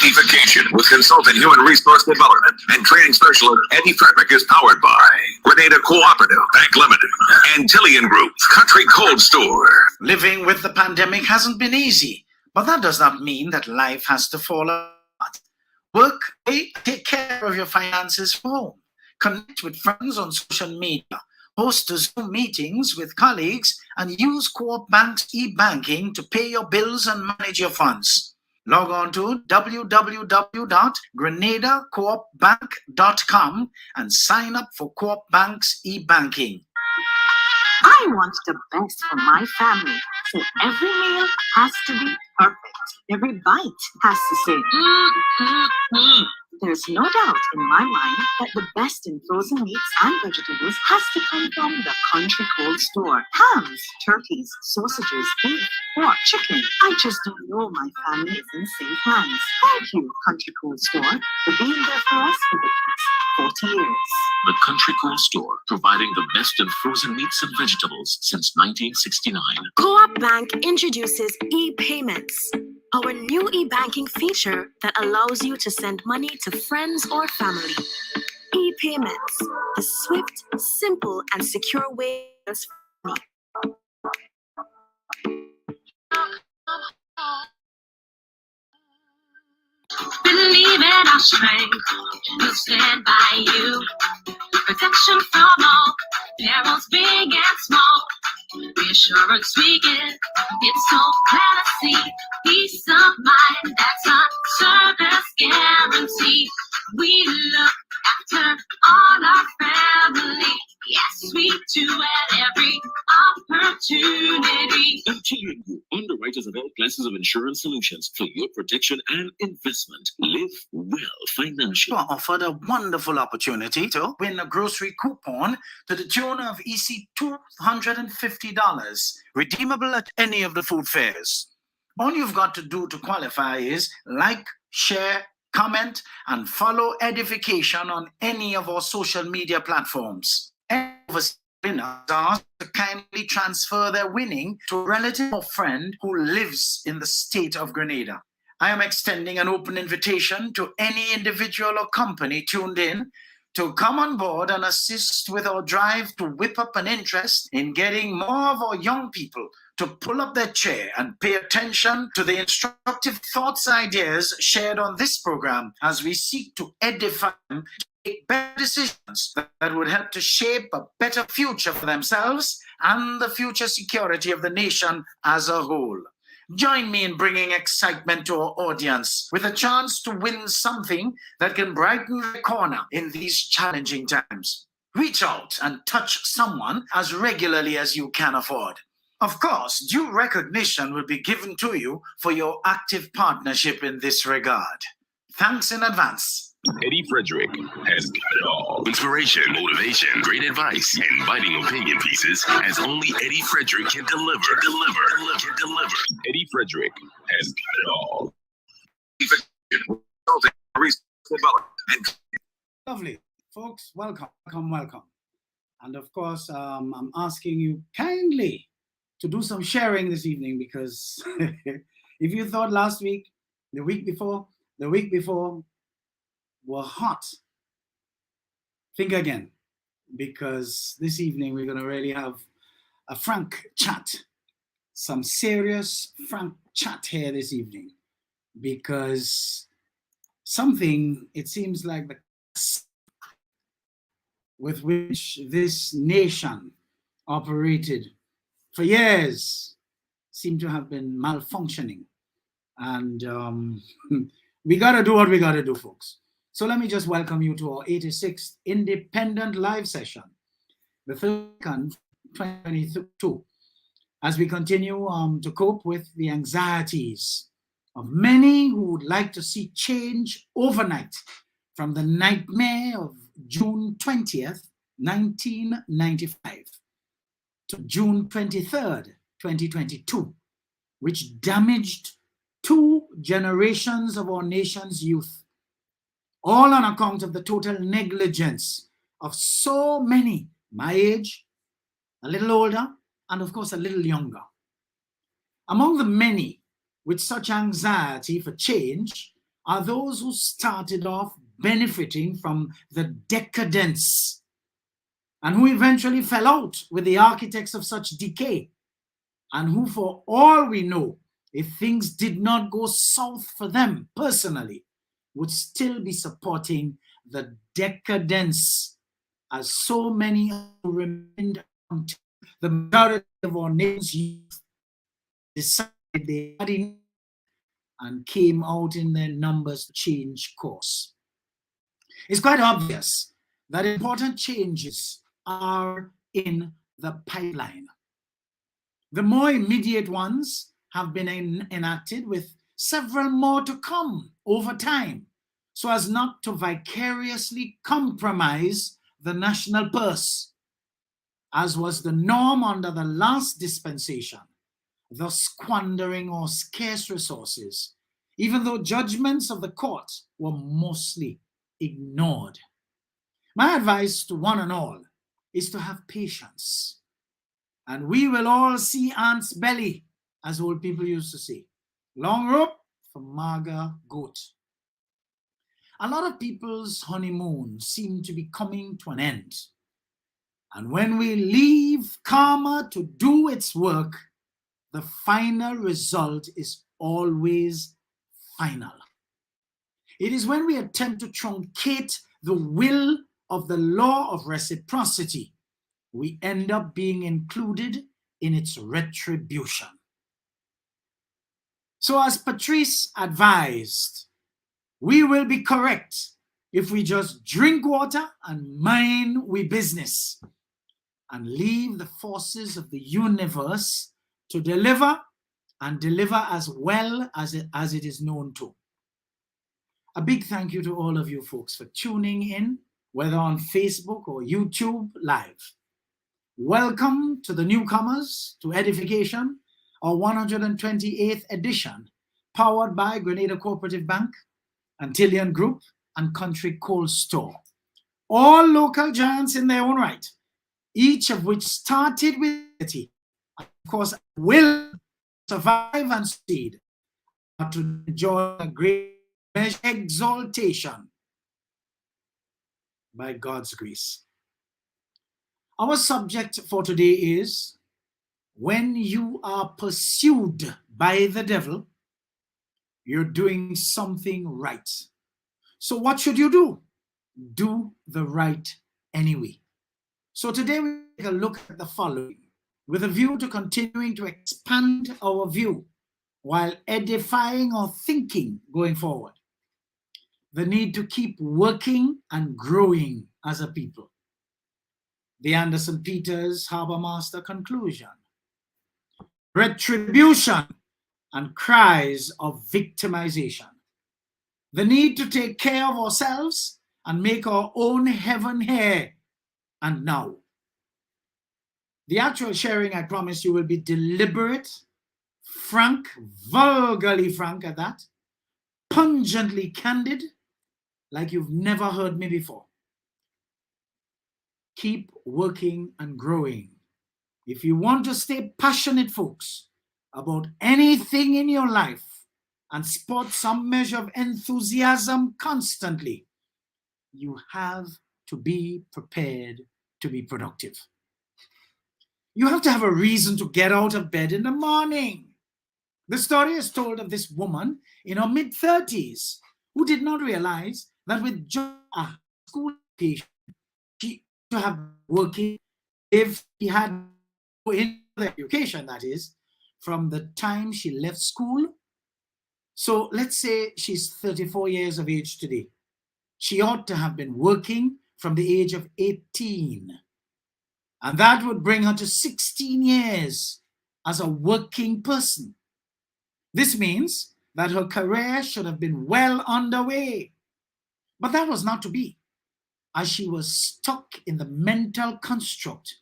EDDIE-FICATION with consultant human resource development and training specialist Eddie Frederick is powered by Grenada Cooperative Bank Limited and Tillian Group's Country Cold Store. Living with the pandemic hasn't been easy, but that does not mean that life has to fall apart. Work, take care of your finances from home. Connect with friends on social media. Host Zoom meetings with colleagues and use Co-op Bank's e-banking to pay your bills and manage your funds. Log on to www.grenadacoopbank.com and sign up for Co-op Bank's e-banking. I want the best for my family, so every meal has to be perfect. Every bite has to say, There's no doubt in my mind that the best in frozen meats and vegetables has to come from the Country Cold Store. Hams, turkeys, sausages, beef, pork, chicken. I just don't know my family is in safe hands. Thank you, Country Cold Store, for being there for us for the past 40 years. The Country Cold Store, providing the best in frozen meats and vegetables since 1969. Co-op Bank introduces e-payments, our new e-banking feature that allows you to send money to friends or family. E-payments, the swift, simple, and secure way to send money. Believe in our strength, we'll stand by you. Protection from all perils, big and small. Reassurance we give, it's so glad to see. Peace of mind, that's our service guarantee. We look after all our family. Yes, we do at every opportunity. Tillian Group, underwriters of all classes of insurance solutions for your protection and investment. Live well financially. You are offered a wonderful opportunity to win a grocery coupon to the tune of EC $250, redeemable at any of the food fairs. All you've got to do to qualify is like, share, comment, and follow EDDIE-FICATION on any of our social media platforms. Winners are asked to kindly transfer their winning to a relative or friend who lives in the state of Grenada. I am extending an open invitation to any individual or company tuned in to come on board and assist with our drive to whip up an interest in getting more of our young people to pull up their chair and pay attention to the instructive thoughts, ideas shared on this program as we seek to edify them to make better decisions that would help to shape a better future for themselves and the future security of the nation as a whole. Join me in bringing excitement to our audience with a chance to win something that can brighten the corner in these challenging times. Reach out and touch someone as regularly as you can afford. Of course, due recognition will be given to you for your active partnership in this regard. Thanks in advance. Eddie Frederick has got it all. Inspiration, motivation, great advice, and biting opinion pieces as only Eddie Frederick can deliver. Eddie Frederick has got it all. Lovely. Folks, welcome. And of course, I'm asking you kindly to do some sharing this evening, because if you thought last week, the week before were hot, think again, because this evening we're going to really have a frank chat, some serious frank chat here this evening, because something, it seems like the with which this nation operated for years seem to have been malfunctioning, and we got to do what we got to do, folks. So let me just welcome you to our 86th Independent Live Session, the 3rd, 2022, as we continue to cope with the anxieties of many who would like to see change overnight from the nightmare of June 20th, 1995 to June 23rd, 2022, which damaged 2 generations of our nation's youth, all on account of the total negligence of so many my age, a little older, and of course a little younger. Among the many with such anxiety for change are those who started off benefiting from the decadence and who eventually fell out with the architects of such decay, and who, for all we know, if things did not go south for them personally, would still be supporting the decadence, as so many remained until the majority of our nation's youth decided they had enough and came out in their numbers to change course. It's quite obvious that important changes are in the pipeline. The more immediate ones have been enacted, with several more to come over time, so as not to vicariously compromise the national purse, as was the norm under the last dispensation, thus squandering our scarce resources, even though judgments of the court were mostly ignored. My advice to one and all is to have patience, and we will all see ant's belly, as old people used to say. Long rope for mager goat. A lot of people's honeymoon seem to be coming to an end, and when we leave karma to do its work, the final result is always final. It is when we attempt to truncate the will of the law of reciprocity, we end up being included in its retribution. So, as Patrice advised, we will be correct if we just drink water and mind we business and leave the forces of the universe to deliver, and deliver as well as it is known to. A big thank you to all of you folks for tuning in, whether on Facebook or YouTube Live. Welcome to the newcomers to EDDIE-FICATION, our 128th edition, powered by Grenada Cooperative Bank, Antillean Group, and Country Cold Store. All local giants in their own right, each of which started with unity, and of course will survive and succeed, to enjoy a great exaltation by God's grace. Our subject for today is, when you are pursued by the devil, you're doing something right. So what should you do? Do the right anyway. So today we take a look at the following, with a view to continuing to expand our view while edifying our thinking going forward. The need to keep working and growing as a people. The Anderson Peters Harbour Master conclusion. Retribution and cries of victimization. The need to take care of ourselves and make our own heaven here and now. The actual sharing, I promise you, will be deliberate, frank, vulgarly frank at that, pungently candid, like you've never heard me before. Keep working and growing. If you want to stay passionate, folks, about anything in your life and spot some measure of enthusiasm constantly, you have to be prepared to be productive. You have to have a reason to get out of bed in the morning. The story is told of this woman in her mid-30s who did not realize that with just a school education, she would have been working if she had in the education, that is, from the time she left school. So let's say she's 34 years of age today. She ought to have been working from the age of 18. And that would bring her to 16 years as a working person. This means that her career should have been well underway. But that was not to be, as she was stuck in the mental construct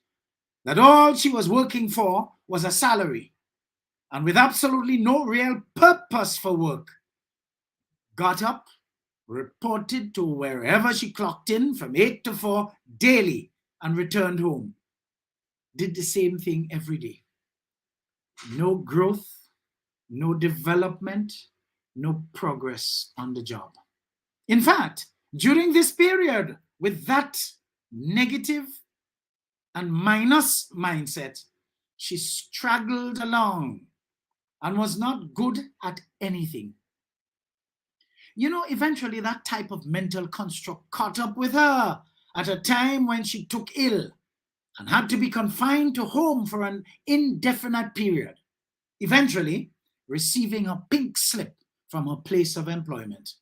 that all she was working for was a salary, and with absolutely no real purpose for work. Got up, reported to wherever she clocked in from 8 to 4 daily, and returned home. Did the same thing every day. No growth, no development, no progress on the job. In fact, during this period, with that negative and minus mindset, she struggled along and was not good at anything. You know, eventually that type of mental construct caught up with her at a time when she took ill and had to be confined to home for an indefinite period, eventually receiving a pink slip from her place of employment.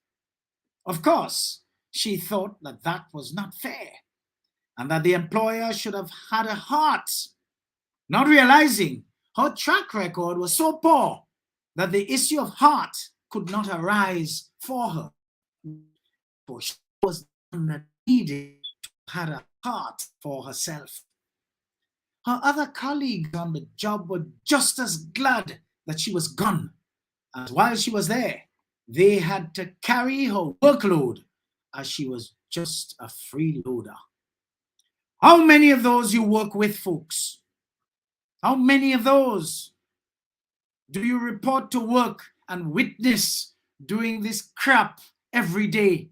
Of course, she thought that that was not fair and that the employer should have had a heart, not realizing her track record was so poor that the issue of heart could not arise for her. For she was not needed to have a heart for herself. Her other colleagues on the job were just as glad that she was gone, as while she was there, they had to carry her workload as she was just a freeloader. How many of those you work with, folks? How many of those do you report to work and witness doing this crap every day?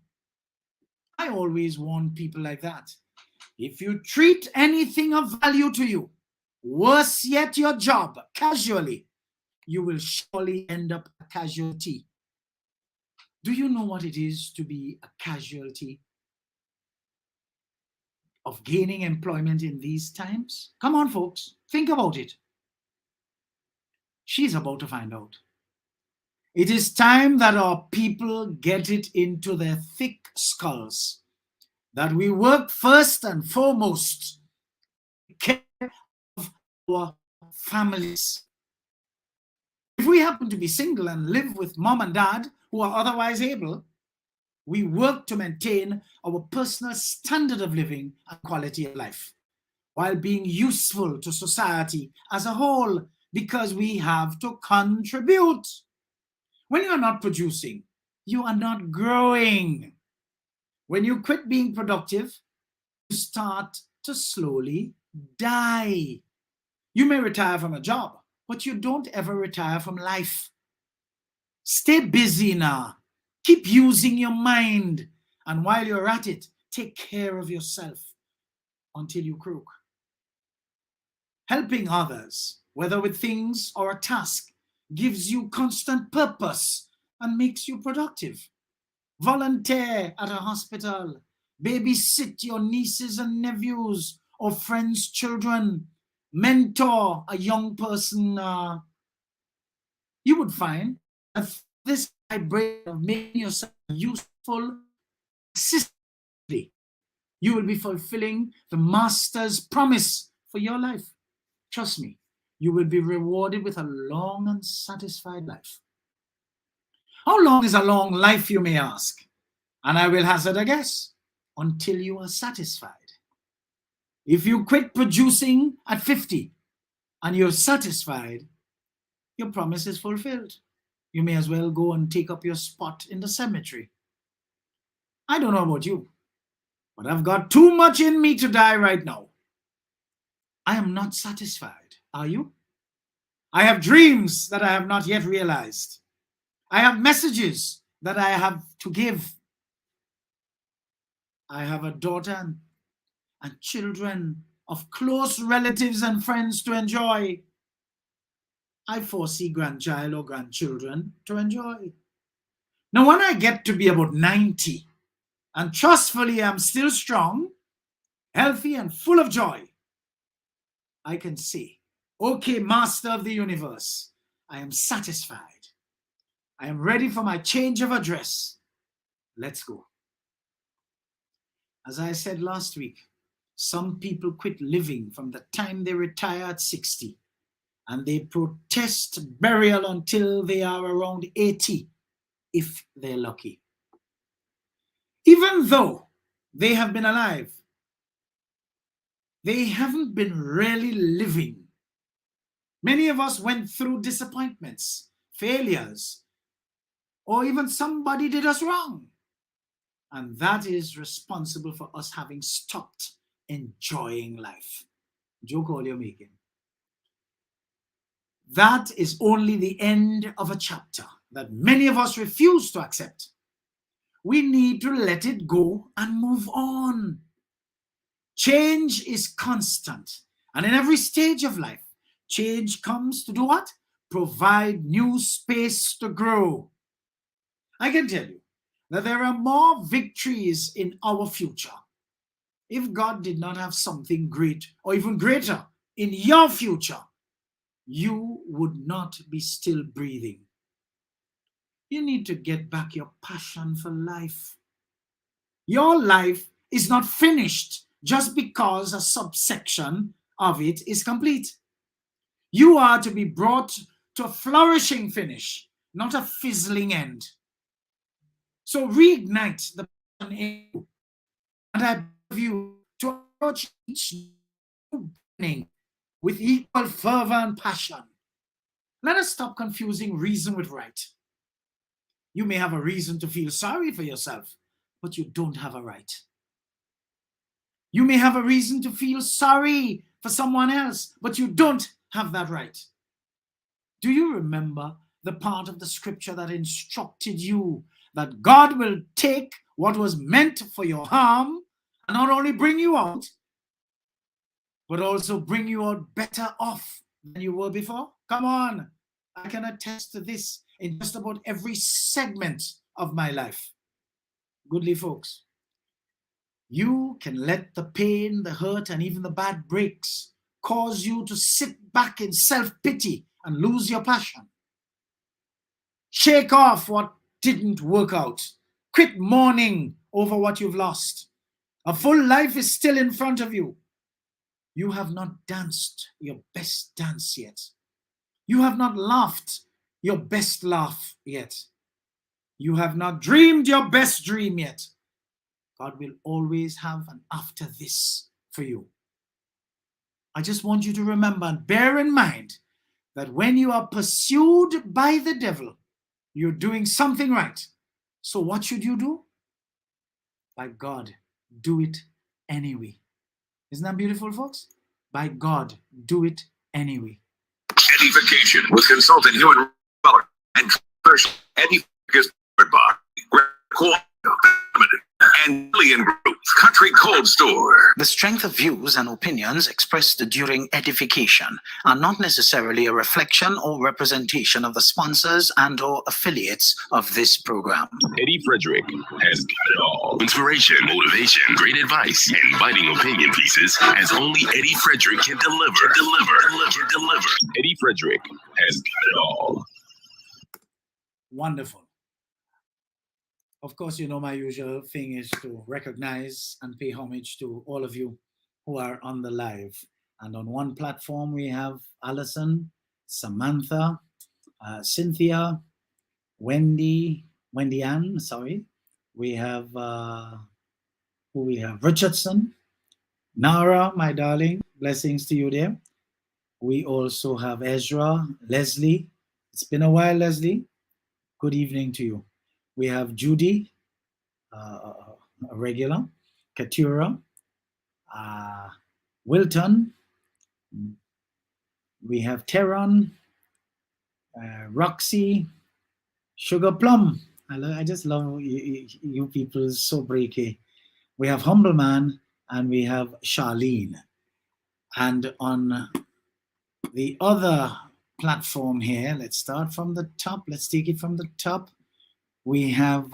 I always warn people like that. If you treat anything of value to you, worse yet your job, casually, you will surely end up a casualty. Do you know what it is to be a casualty of gaining employment in these times? Come on, folks, think about it. She's about to find out. It is time that our people get it into their thick skulls that we work first and foremost to take care of our families. If we happen to be single and live with mom and dad who are otherwise able, we work to maintain our personal standard of living and quality of life while being useful to society as a whole, because we have to contribute. When you are not producing, you are not growing. When you quit being productive, you start to slowly die. You may retire from a job, but you don't ever retire from life. Stay busy now. Keep using your mind. And while you're at it, take care of yourself until you croak. Helping others, whether with things or a task, gives you constant purpose and makes you productive. Volunteer at a hospital, babysit your nieces and nephews or friends' children, mentor a young person. You would find that this vibration of making yourself useful consistently, you will be fulfilling the master's promise for your life. Trust me, you will be rewarded with a long and satisfied life. How long is a long life, you may ask? And I will hazard a guess, until you are satisfied. If you quit producing at 50 and you're satisfied, your promise is fulfilled. You may as well go and take up your spot in the cemetery. I don't know about you, but I've got too much in me to die right now. I am not satisfied. Are you? I have dreams that I have not yet realized. I have messages that I have to give. I have a daughter and children of close relatives and friends to enjoy. I foresee grandchild or grandchildren to enjoy. Now, when I get to be about 90, and trustfully I'm still strong, healthy, and full of joy, I can say, okay, Master of the universe, I am satisfied. I am ready for my change of address. Let's go. As I said last week, some people quit living from the time they retire at 60, and they protest burial until they are around 80, if they're lucky. Even though they have been alive, they haven't been really living. Many of us went through disappointments, failures, or even somebody did us wrong. And that is responsible for us having stopped enjoying life. Joke all you're making. that is only the end of a chapter that many of us refuse to accept. We need to let it go and move on. Change is constant, and in every stage of life, change comes to do what? Provide new space to grow. I can tell you that there are more victories in our future. If God did not have something great or even greater in your future, you would not be still breathing. You need to get back your passion for life. Your life is not finished just because a subsection of it is complete. You are to be brought to a flourishing finish, not a fizzling end. So reignite the passion in you, and I beg you to approach each new beginning with equal fervor and passion. Let us stop confusing reason with right. You may have a reason to feel sorry for yourself, but you don't have a right. You may have a reason to feel sorry for someone else, but you don't have that right. Do you remember the part of the scripture that instructed you that God will take what was meant for your harm and not only bring you out, but also bring you out better off than you were before? Come on, I can attest to this in just about every segment of my life. Goodly folks, you can let the pain, the hurt, and even the bad breaks cause you to sit back in self-pity and lose your passion. Shake off what didn't work out. Quit mourning over what you've lost. A full life is still in front of you. You have not danced your best dance yet. You have not laughed your best laugh yet. You have not dreamed your best dream yet. God will always have an after this for you. I just want you to remember and bear in mind that when you are pursued by the devil, you're doing something right. So what should you do? By God, do it anyway. Isn't that beautiful, folks? By God, do it anyway. EDDIE-FICATION with consultant human development and commercial EDDIE-FICATION and Alien Group Country Cold Store. The strength of views and opinions expressed during edification are not necessarily a reflection or representation of the sponsors and or affiliates of this program. Eddie Frederick has got it all. Inspiration, motivation, great advice, and biting opinion pieces as only Eddie Frederick can deliver. Eddie Frederick has got it all. Wonderful. Of course, you know my usual thing is to recognize and pay homage to all of you who are on the live. And on one platform, we have Allison, Samantha, Cynthia, Wendy Ann, sorry. We have, who we have? Richardson, Nara, my darling, blessings to you there. We also have Ezra, Leslie. It's been a while, Leslie. Good evening to you. We have Judy, a regular, Katura, Wilton. We have Teron, Roxy, Sugar Plum. I just love you people, so breaky. We have Humble Man, and we have Charlene. And on the other platform here, let's start from the top. Let's take it from the top. We have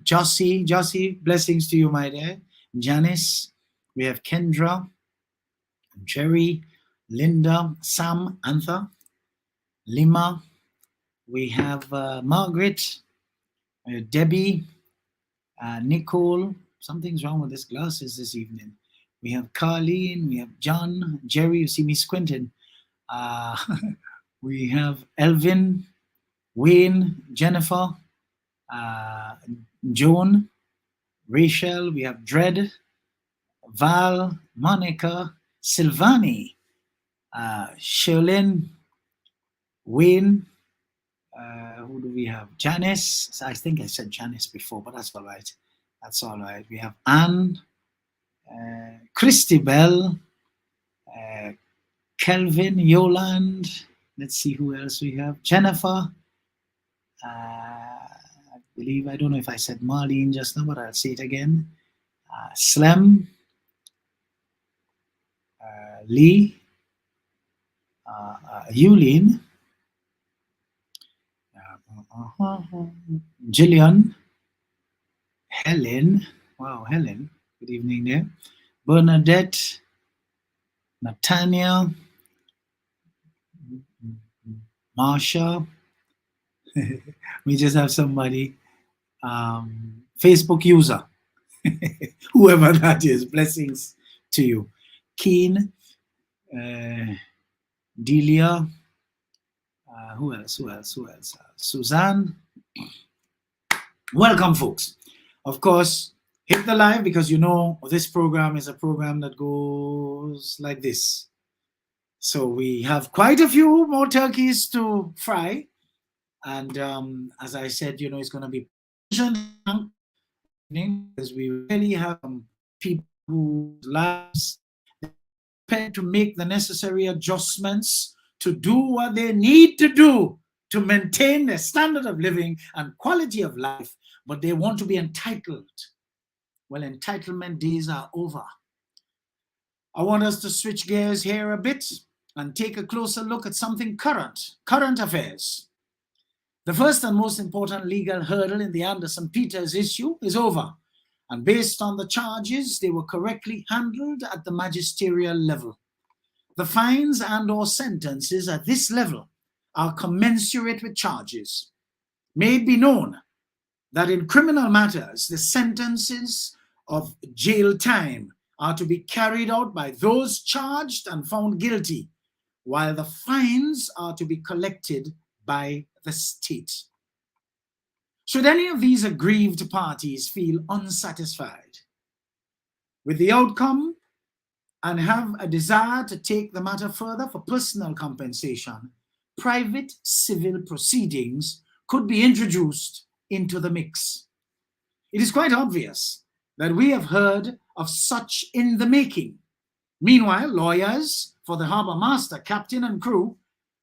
Josie. Josie, blessings to you, my dear. Janice. We have Kendra, Jerry, Linda, Sam, Antha, Lima. We have Margaret, Debbie, Nicole. Something's wrong with his glasses this evening. We have Carlene. We have John, Jerry. You see me squinting. We have Elvin, Wayne, Jennifer, Joan, Rachel, we have Dred, Val, Monica, Silvani, Sherlyn, Wayne, who do we have? Janice. I think I said Janice before, but that's all right. That's all right. We have Anne, Christy Bell, Kelvin, Yoland, Let's see who else we have. Jennifer. I believe, I don't know if I said Marlene just now, but I'll say it again. Slem. Lee. Yulin. Jillian. Helen. Wow, Helen. Good evening there. Bernadette. Nathaniel. Marsha. We just have somebody. Facebook user. Whoever that is. Blessings to you. Keen. Delia. Who else? Suzanne. Welcome, folks. Of course, hit the live, because you know this program is a program that goes like this. So we have quite a few more turkeys to fry. And as I said, you know, it's going to be because we really have people whose lives prepared to make the necessary adjustments to do what they need to do to maintain their standard of living and quality of life, but they want to be entitled. Well, entitlement days are over. I want us to switch gears here a bit and take a closer look at something current affairs. The first and most important legal hurdle in the Anderson Peters issue is over, and based on the charges, they were correctly handled at the magisterial level. The fines and/or sentences at this level are commensurate with charges. May it be known that in criminal matters, the sentences of jail time are to be carried out by those charged and found guilty, while the fines are to be collected by the state. Should any of these aggrieved parties feel unsatisfied with the outcome and have a desire to take the matter further for personal compensation, private civil proceedings could be introduced into the mix. It is quite obvious that we have heard of such in the making. Meanwhile, lawyers for the Harbour master, captain, and crew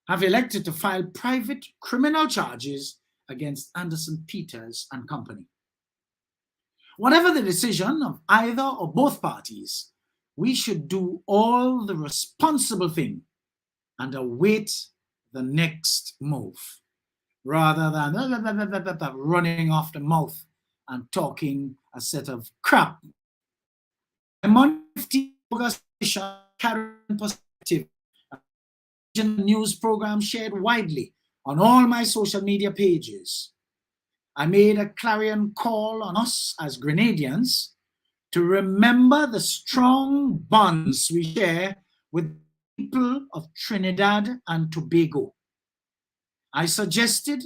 have elected to file private criminal charges against Anderson Peters and Company. Whatever the decision of either or both parties, we should do all the responsible thing and await the next move, rather than running off the mouth and talking a set of crap. I'm 15 August carrying perspective, a news program shared widely on all my social media pages. I made a clarion call on us as Grenadians to remember the strong bonds we share with the people of Trinidad and Tobago. I suggested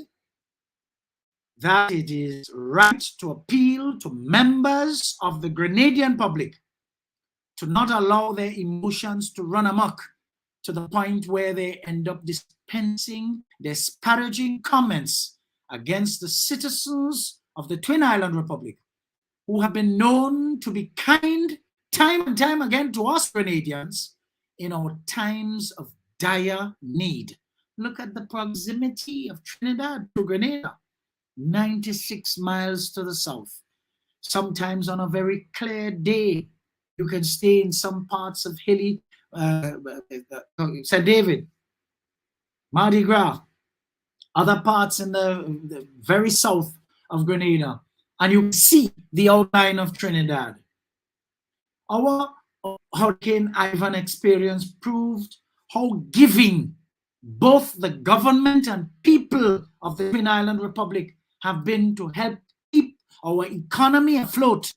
that it is right to appeal to members of the Grenadian public to not allow their emotions to run amok to the point where they end up dispensing disparaging comments against the citizens of the Twin Island Republic, who have been known to be kind time and time again to us Grenadians in our times of dire need. Look at the proximity of Trinidad to Grenada, 96 miles to the south. Sometimes on a very clear day, you can stay in some parts of hilly St. David, Mardi Gras, other parts in the very south of Grenada, and you see the outline of Trinidad. Our Hurricane Ivan experience proved how giving both the government and people of the Twin Island Republic have been to help keep our economy afloat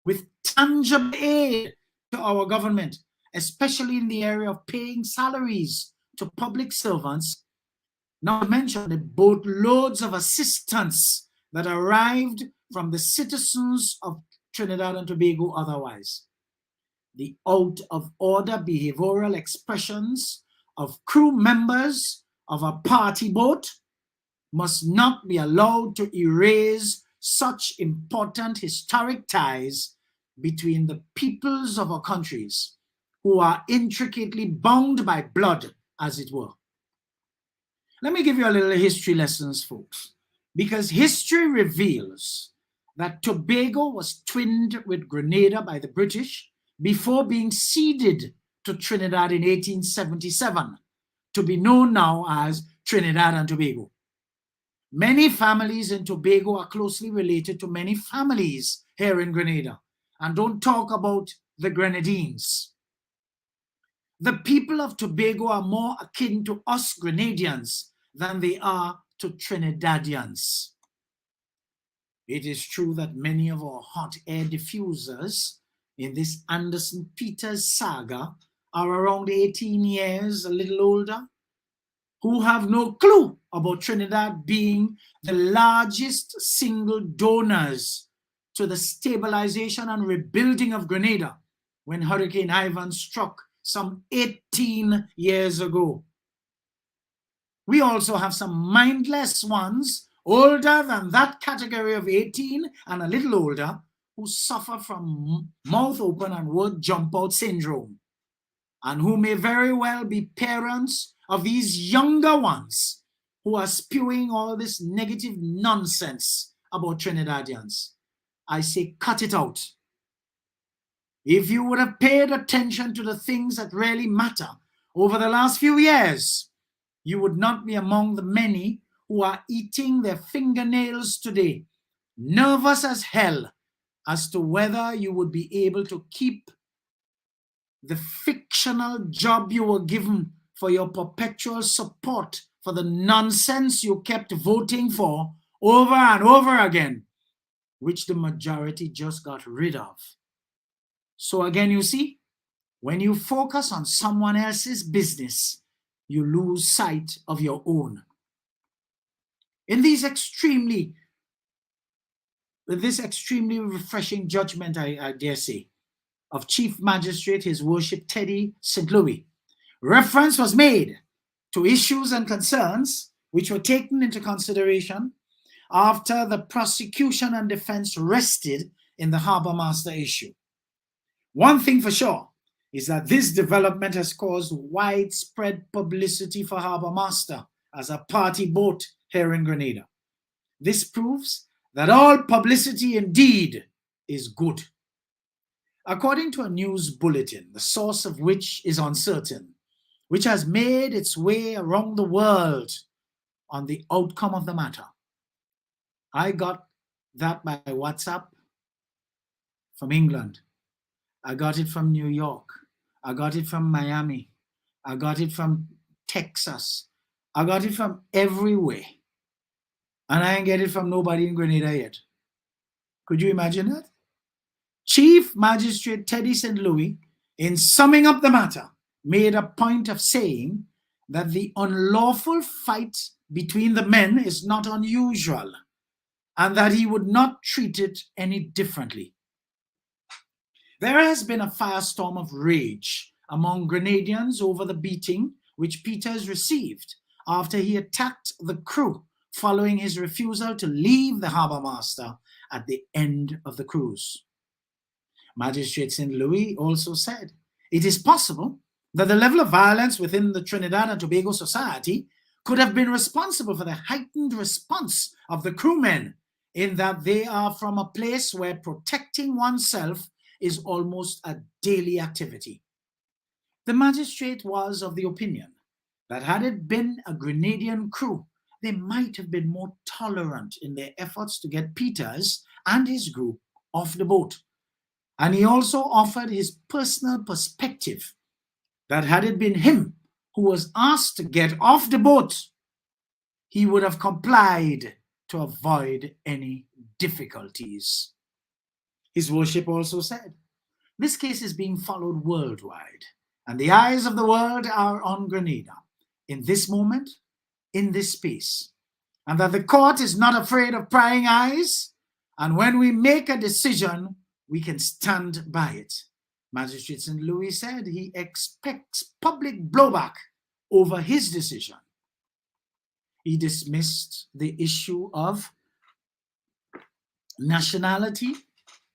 with tangible aid to our government, especially in the area of paying salaries to public servants, not to mention the boatloads of assistance that arrived from the citizens of Trinidad and Tobago otherwise. The out-of-order behavioral expressions of crew members of a party boat must not be allowed to erase such important historic ties between the peoples of our countries, who are intricately bound by blood, as it were. Let me give you a little history lessons, folks, because history reveals that Tobago was twinned with Grenada by the British before being ceded to Trinidad in 1877, to be known now as Trinidad and Tobago. Many families in Tobago are closely related to many families here in Grenada, and don't talk about the Grenadines. The people of Tobago are more akin to us Grenadians than they are to Trinidadians. It is true that many of our hot air diffusers in this Anderson Peters saga are around 18 years, a little older, who have no clue about Trinidad being the largest single donors to the stabilization and rebuilding of Grenada when Hurricane Ivan struck some 18 years ago. We also have some mindless ones older than that category of 18 and a little older who suffer from mouth open and word jump out syndrome, and who may very well be parents of these younger ones who are spewing all this negative nonsense about Trinidadians. I say, cut it out. If you would have paid attention to the things that really matter over the last few years, you would not be among the many who are eating their fingernails today, nervous as hell as to whether you would be able to keep the fictional job you were given for your perpetual support for the nonsense you kept voting for over and over again, which the majority just got rid of. So again, you see, when you focus on someone else's business, you lose sight of your own. In this extremely refreshing judgment, I dare say, of Chief Magistrate His Worship Teddy St. Louis, reference was made to issues and concerns which were taken into consideration after the prosecution and defense rested in the Harbour Master issue. One thing for sure is that this development has caused widespread publicity for Harbour Master as a party boat here in Grenada. This proves that all publicity indeed is good. According to a news bulletin, the source of which is uncertain, which has made its way around the world on the outcome of the matter. I got that by WhatsApp from England. I got it from New York. I got it from Miami. I got it from Texas. I got it from everywhere. And I ain't get it from nobody in Grenada yet. Could you imagine that? Chief Magistrate Teddy St. Louis, in summing up the matter, made a point of saying that the unlawful fight between the men is not unusual and that he would not treat it any differently. There has been a firestorm of rage among Grenadians over the beating which Peters received after he attacked the crew following his refusal to leave the Harbour Master at the end of the cruise. Magistrate St. Louis also said, it is possible that the level of violence within the Trinidad and Tobago society could have been responsible for the heightened response of the crewmen, in that they are from a place where protecting oneself is almost a daily activity. The magistrate was of the opinion that had it been a Grenadian crew, they might have been more tolerant in their efforts to get Peters and his group off the boat. And he also offered his personal perspective that had it been him who was asked to get off the boat, he would have complied to avoid any difficulties. His worship also said, this case is being followed worldwide, and the eyes of the world are on Grenada in this moment, in this space, and that the court is not afraid of prying eyes, and when we make a decision, we can stand by it. Magistrate St. Louis said he expects public blowback over his decision. He dismissed the issue of nationality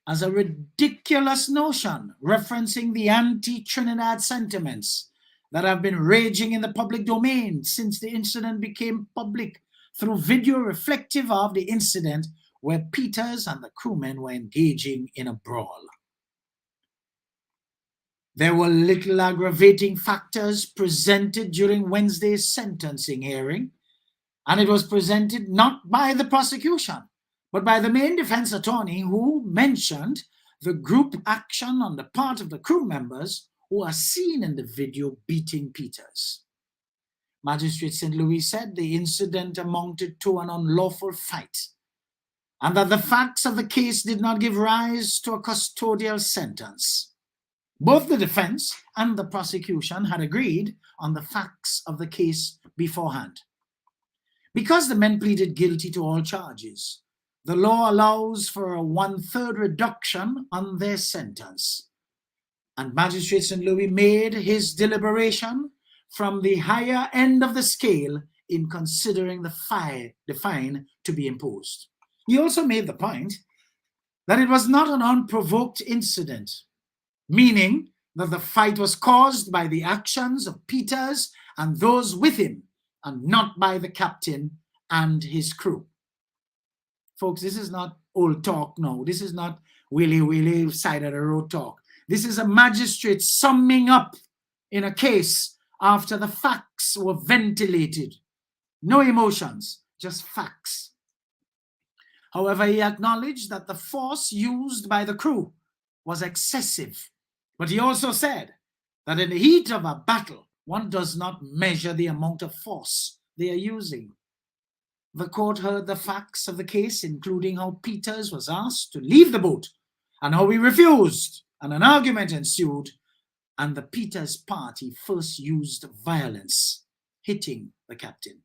as a ridiculous notion, referencing the anti-Trinidad sentiments that have been raging in the public domain since the incident became public through video reflective of the incident where Peters and the crewmen were engaging in a brawl. There were little aggravating factors presented during Wednesday's sentencing hearing, and it was presented not by the prosecution, but by the main defense attorney, who mentioned the group action on the part of the crew members who are seen in the video beating Peters. Magistrate St. Louis said the incident amounted to an unlawful fight, and that the facts of the case did not give rise to a custodial sentence. Both the defense and the prosecution had agreed on the facts of the case beforehand. Because the men pleaded guilty to all charges, the law allows for a 1/3 reduction on their sentence. And Magistrate St. Louis made his deliberation from the higher end of the scale in considering the fine to be imposed. He also made the point that it was not an unprovoked incident, meaning that the fight was caused by the actions of Peters and those with him, and not by the captain and his crew. Folks, this is not old talk now. This is not willy-willy side of the road talk. This is a magistrate summing up in a case after the facts were ventilated. No emotions, just facts. However, he acknowledged that the force used by the crew was excessive. But he also said that in the heat of a battle, one does not measure the amount of force they are using. The court heard the facts of the case, including how Peters was asked to leave the boat and how he refused, and an argument ensued, and the Peters party first used violence, hitting the captain.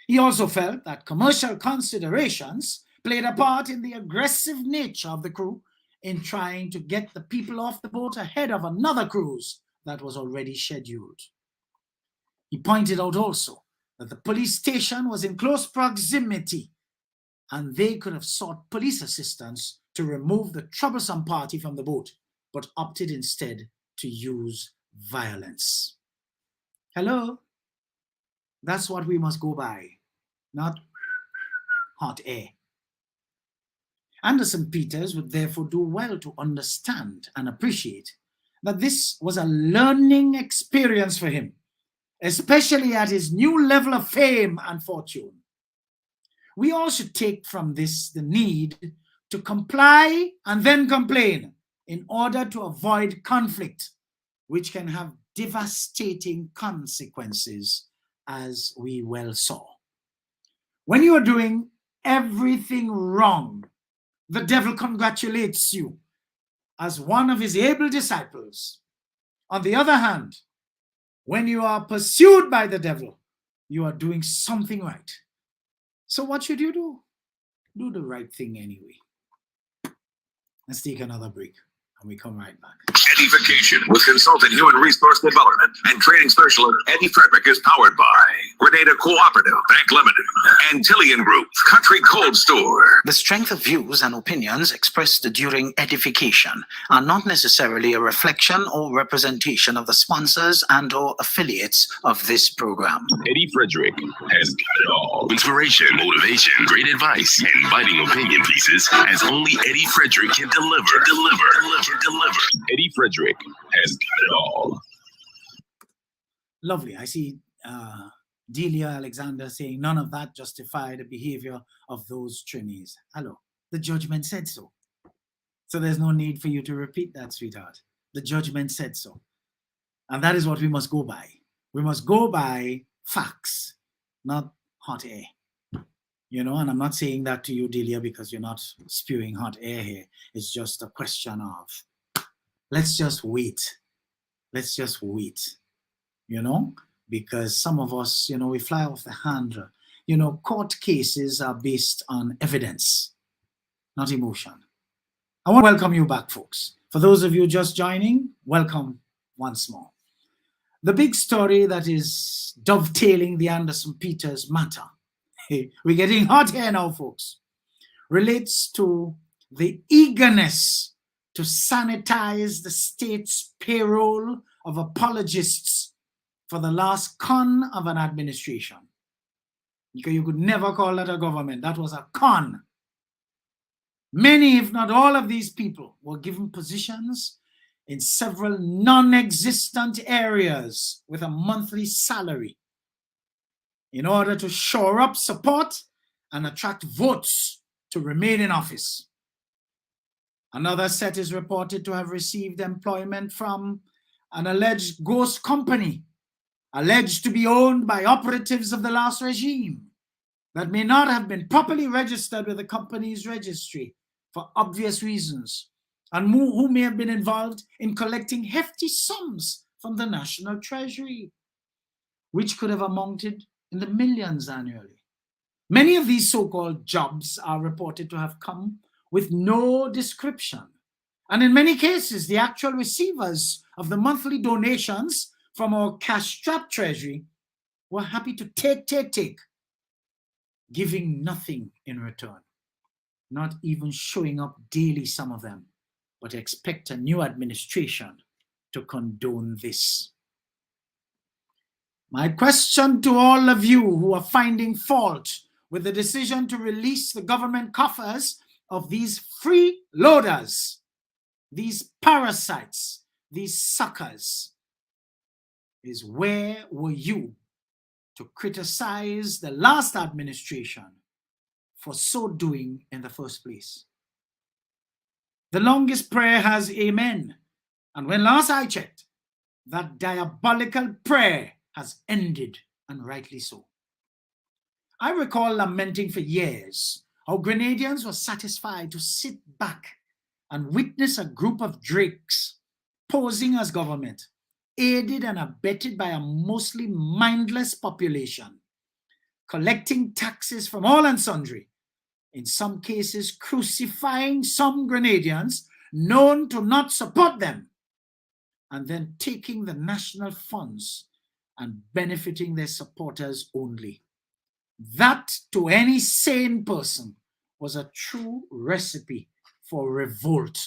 He also felt that commercial considerations played a part in the aggressive nature of the crew in trying to get the people off the boat ahead of another cruise that was already scheduled. He pointed out also that the police station was in close proximity and they could have sought police assistance to remove the troublesome party from the boat, but opted instead to use violence. Hello? That's what we must go by, not hot air. Anderson Peters would therefore do well to understand and appreciate that this was a learning experience for him, especially at his new level of fame and fortune. We all should take from this the need to comply and then complain in order to avoid conflict, which can have devastating consequences, as we well saw. When you are doing everything wrong, the devil congratulates you as one of his able disciples. On the other hand, when you are pursued by the devil, you are doing something right. So what should you do? Do the right thing anyway. Let's take another break and we come right back. EDDIE-FICATION with consultant human resource development and training specialist Eddie Frederick is powered by Grenada Cooperative Bank Limited and Tillian Group Country Cold Store. The strength of views and opinions expressed during EDDIE-FICATION are not necessarily a reflection or representation of the sponsors and or affiliates of this program. Eddie Frederick has got it all. Inspiration, motivation, great advice, and biting opinion pieces as only Eddie Frederick can deliver. Eddie Frederick has got it all. Lovely. I see Delia Alexander saying none of that justified the behavior of those trainees. Hello. The judgment said so. So there's no need for you to repeat that, sweetheart. The judgment said so. And that is what we must go by. We must go by facts, not hot air. You know, and I'm not saying that to you, Delia, because you're not spewing hot air here. It's just a question of, let's just wait. Let's just wait, you know, because some of us, you know, we fly off the handle. You know, court cases are based on evidence, not emotion. I want to welcome you back, folks. For those of you just joining, welcome once more. The big story that is dovetailing the Anderson Peters matter, we're getting hot here now, folks, relates to the eagerness to sanitize the state's payroll of apologists for the last con of an administration. Because you could never call that a government. That was a con. Many, if not all of these people were given positions in several non-existent areas with a monthly salary in order to shore up support and attract votes to remain in office. Another set is reported to have received employment from an alleged ghost company, alleged to be owned by operatives of the last regime, that may not have been properly registered with the company's registry for obvious reasons, and who may have been involved in collecting hefty sums from the National Treasury, which could have amounted in the millions annually. Many of these so-called jobs are reported to have come with no description, and in many cases, the actual receivers of the monthly donations from our cash-strapped treasury were happy to take, giving nothing in return, not even showing up daily, some of them, but expect a new administration to condone this. My question to all of you who are finding fault with the decision to release the government coffers of these freeloaders, these parasites, these suckers, is where were you to criticize the last administration for so doing in the first place? The longest prayer has amen, and when last I checked, that diabolical prayer has ended, and rightly so. I recall lamenting for years how Grenadians were satisfied to sit back and witness a group of drakes posing as government, aided and abetted by a mostly mindless population, collecting taxes from all and sundry, in some cases crucifying some Grenadians known to not support them, and then taking the national funds and benefiting their supporters only. That, to any sane person, was a true recipe for revolt.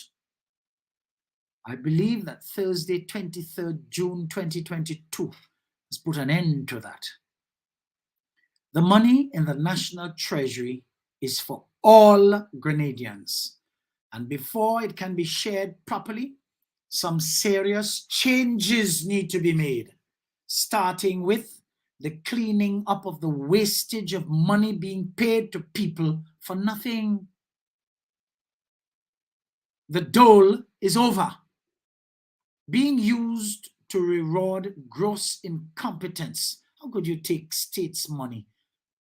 I believe that Thursday, 23rd June 2022 has put an end to that. The money in the National Treasury is for all Grenadians, and before it can be shared properly, some serious changes need to be made, starting with the cleaning up of the wastage of money being paid to people for nothing. The dole is over, being used to reward gross incompetence. How could you take states' money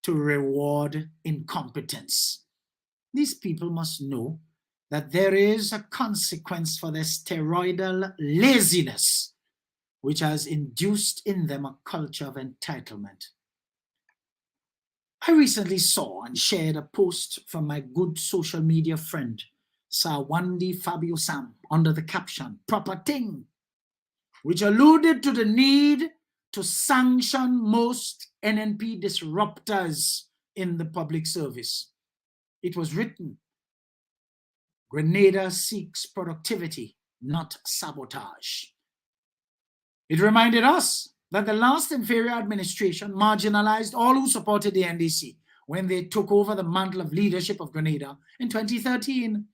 to reward incompetence? These people must know that there is a consequence for their steroidal laziness, which has induced in them a culture of entitlement. I recently saw and shared a post from my good social media friend, Sawandi Fabio Sam, under the caption, "Proper Thing," which alluded to the need to sanction most NNP disruptors in the public service. It was written, "Grenada seeks productivity, not sabotage." It reminded us that the last inferior administration marginalized all who supported the NDC when they took over the mantle of leadership of Grenada in 2013.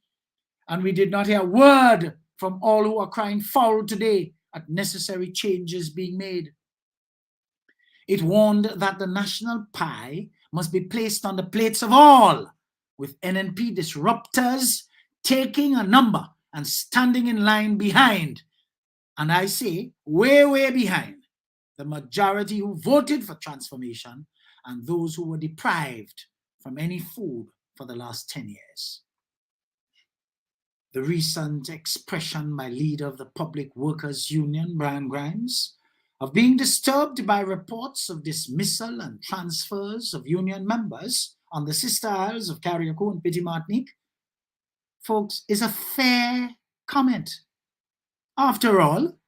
And we did not hear a word from all who are crying foul today at necessary changes being made. It warned that the national pie must be placed on the plates of all, with NNP disruptors taking a number and standing in line behind, and I say way, way behind, the majority who voted for transformation and those who were deprived from any food for the last 10 years. The recent expression by leader of the Public Workers Union, Brian Grimes, of being disturbed by reports of dismissal and transfers of union members on the sister isles of Carriacou and Petit Martinique, folks, is a fair comment. After all,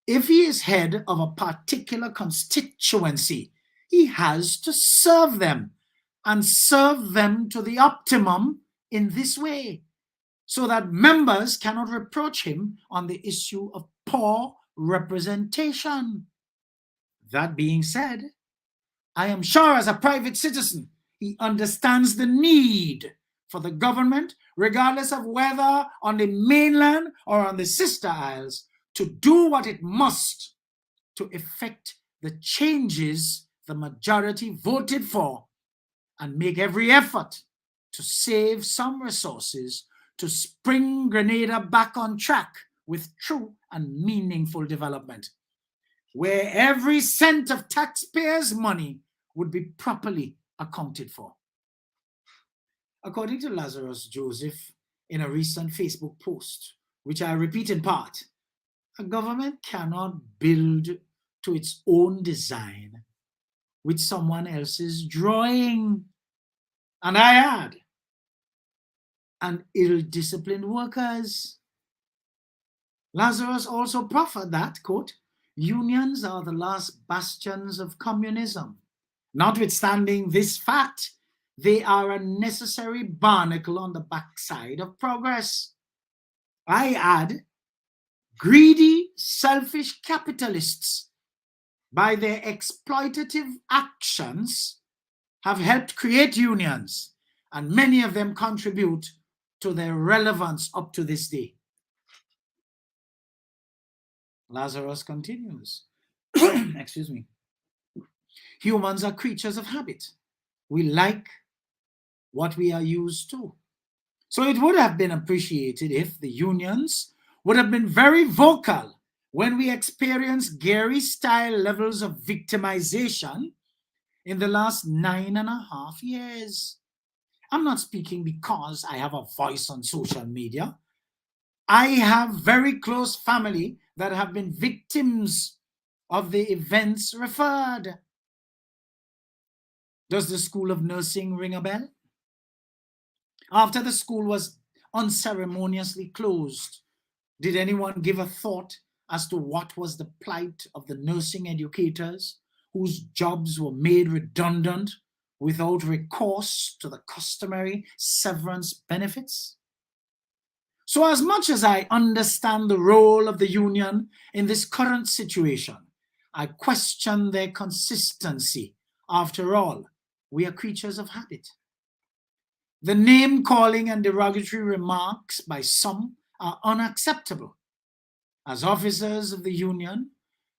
if he is head of a particular constituency, he has to serve them, and serve them to the optimum in this way, so that members cannot reproach him on the issue of poor representation. That being said, I am sure as a private citizen, he understands the need for the government, regardless of whether on the mainland or on the sister isles, to do what it must to effect the changes the majority voted for and make every effort to save some resources to spring Grenada back on track with true and meaningful development, where every cent of taxpayers' money would be properly accounted for. According to Lazarus Joseph in a recent Facebook post, which I repeat in part, a government cannot build to its own design with someone else's drawing. And I add, and ill-disciplined workers. Lazarus also proffered that, quote, unions are the last bastions of communism. Notwithstanding this fact, they are a necessary barnacle on the backside of progress. I add, greedy, selfish capitalists, by their exploitative actions, have helped create unions, and many of them contribute to their relevance up to this day. Lazarus continues, excuse me. Humans are creatures of habit. We like what we are used to. So it would have been appreciated if the unions would have been very vocal when we experienced Gary-style levels of victimization in the last 9.5 years. I'm not speaking because I have a voice on social media. I have very close family that have been victims of the events referred. Does the School of Nursing ring a bell? After the school was unceremoniously closed, did anyone give a thought as to what was the plight of the nursing educators whose jobs were made redundant without recourse to the customary severance benefits? So as much as I understand the role of the union in this current situation, I question their consistency. After all, we are creatures of habit. The name-calling and derogatory remarks by some are unacceptable. As officers of the union,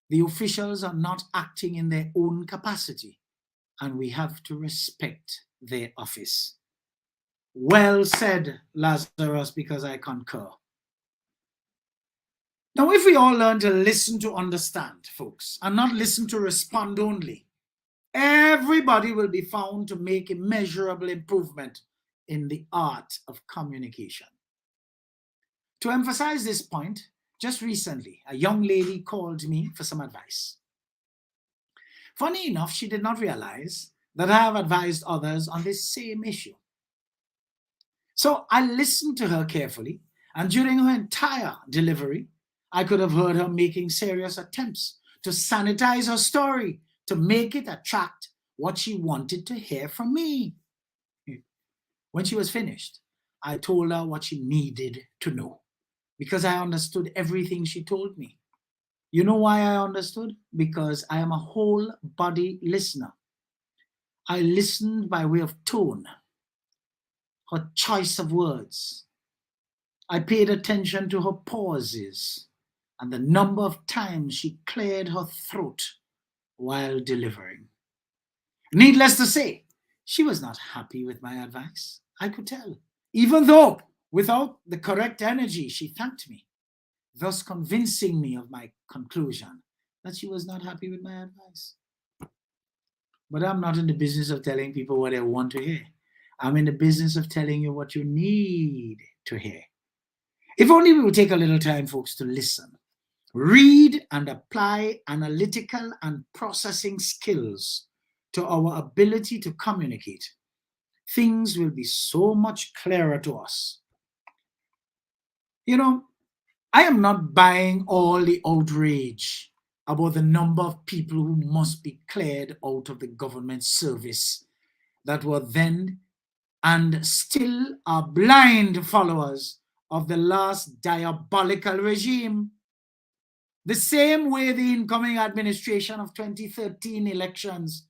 the officials are not acting in their own capacity, and we have to respect their office. Well said, Lazarus, because I concur. Now, if we all learn to listen to understand, folks, and not listen to respond only, everybody will be found to make immeasurable improvement in the art of communication. To emphasize this point, just recently, a young lady called me for some advice. Funny enough, she did not realize that I have advised others on this same issue. So I listened to her carefully, and during her entire delivery, I could have heard her making serious attempts to sanitize her story to make it attract what she wanted to hear from me. When she was finished, I told her what she needed to know, because I understood everything she told me. You know why I understood? Because I am a whole body listener. I listened by way of tone, her choice of words. I paid attention to her pauses and the number of times she cleared her throat while delivering. Needless to say, she was not happy with my advice. I could tell, even though without the correct energy, she thanked me, thus convincing me of my conclusion that she was not happy with my advice. But I'm not in the business of telling people what they want to hear. I'm in the business of telling you what you need to hear. If only we would take a little time, folks, to listen, read and apply analytical and processing skills to our ability to communicate, things will be so much clearer to us. You know, I am not buying all the outrage about the number of people who must be cleared out of the government service that were then and still are blind followers of the last diabolical regime. The same way the incoming administration of 2013 elections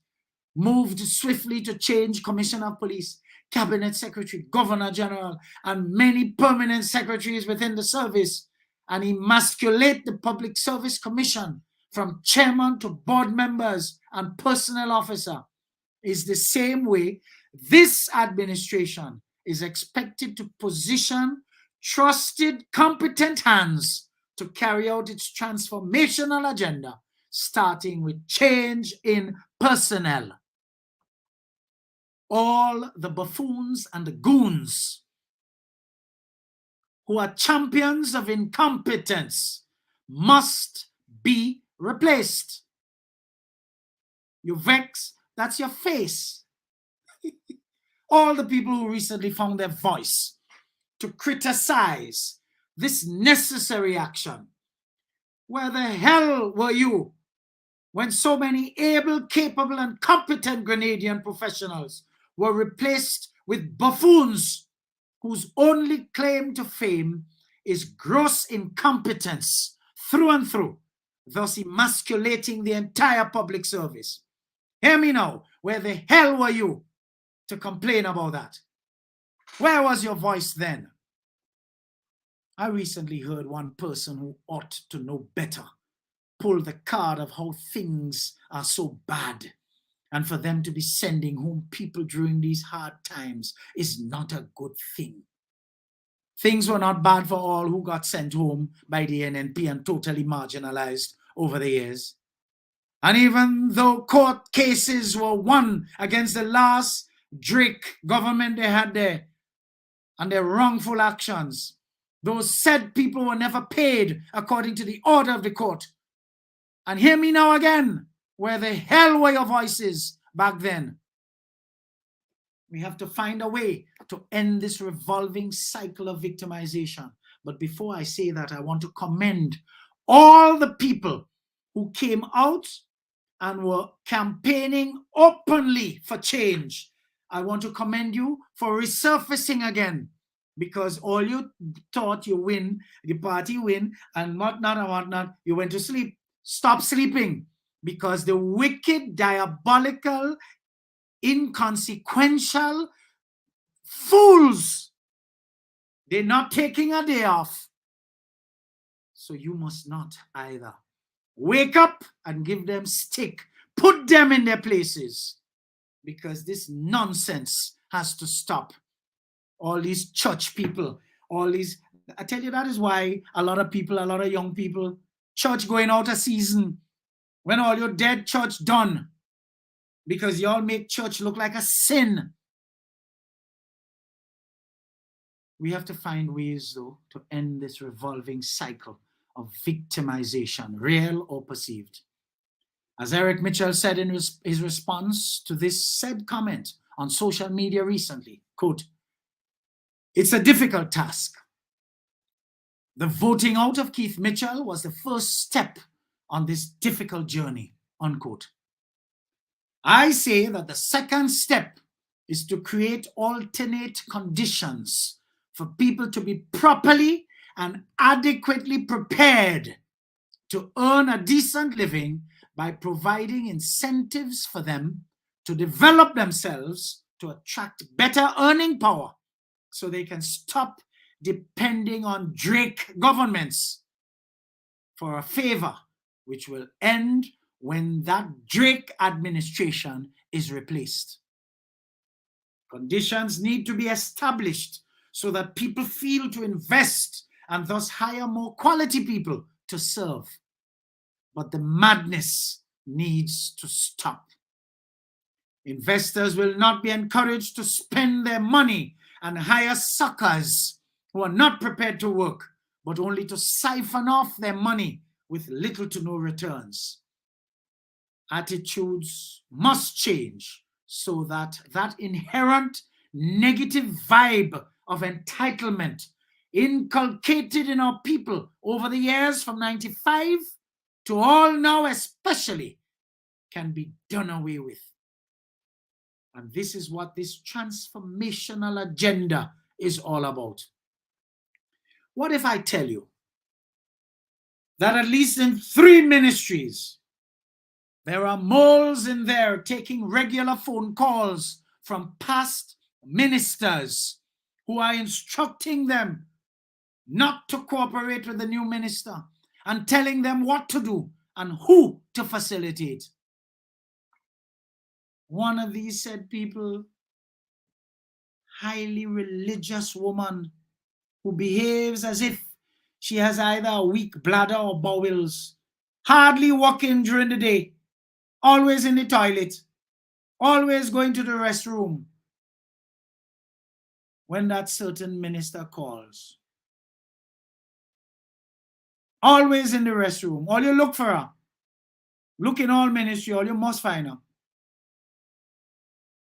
moved swiftly to change Commissioner of Police, Cabinet Secretary, Governor General, and many permanent secretaries within the service, and emasculate the Public Service Commission from chairman to board members and personnel officer, is the same way this administration is expected to position trusted, competent hands to carry out its transformational agenda, starting with change in personnel. All the buffoons and the goons who are champions of incompetence must be replaced. You vex, that's your face. All the people who recently found their voice to criticize this necessary action. Where the hell were you when so many able, capable, and competent Grenadian professionals were replaced with buffoons whose only claim to fame is gross incompetence through and through, thus emasculating the entire public service? Hear me now. Where the hell were you to complain about that? Where was your voice then? I recently heard one person who ought to know better pull the card of how things are so bad, and for them to be sending home people during these hard times is not a good thing. Things were not bad for all who got sent home by the NNP and totally marginalized over the years. And even though court cases were won against the last Drake government they had there and their wrongful actions, those said people were never paid according to the order of the court. And hear me now again. Where the hell were your voices back then? We have to find a way to end this revolving cycle of victimization. But before I say that, I want to commend all the people who came out and were campaigning openly for change. I want to commend you for resurfacing again, because all you thought you win, the party win, and whatnot and whatnot, you went to sleep. Stop sleeping, because the wicked, diabolical, inconsequential fools, they're not taking a day off. So you must not either. Wake up and give them stick. Put them in their places, because this nonsense has to stop. All these church people, all these, I tell you, that is why a lot of people, a lot of young people, church going out of season when all your dead church done, because y'all make church look like a sin. We have to find ways, though, to end this revolving cycle of victimization, real or perceived. As Eric Mitchell said in his response to this said comment on social media recently, quote, "It's a difficult task. The voting out of Keith Mitchell was the first step on this difficult journey," unquote. I say that the second step is to create alternate conditions for people to be properly and adequately prepared to earn a decent living by providing incentives for them to develop themselves to attract better earning power so they can stop depending on Drake governments for a favor, which will end when that Drake administration is replaced. Conditions need to be established so that people feel to invest and thus hire more quality people to serve. But the madness needs to stop. Investors will not be encouraged to spend their money and hire suckers who are not prepared to work, but only to siphon off their money with little to no returns. Attitudes must change so that that inherent negative vibe of entitlement inculcated in our people over the years from 95 to all now especially can be done away with. And this is what this transformational agenda is all about. What if I tell you that at least in 3 ministries, there are moles in there taking regular phone calls from past ministers who are instructing them not to cooperate with the new minister and telling them what to do and who to facilitate. One of these said people, highly religious woman who behaves as if she has either a weak bladder or bowels, hardly walking during the day, always in the toilet, always going to the restroom when that certain minister calls. Always in the restroom. All you look for her. Look in all ministry, all you must find her.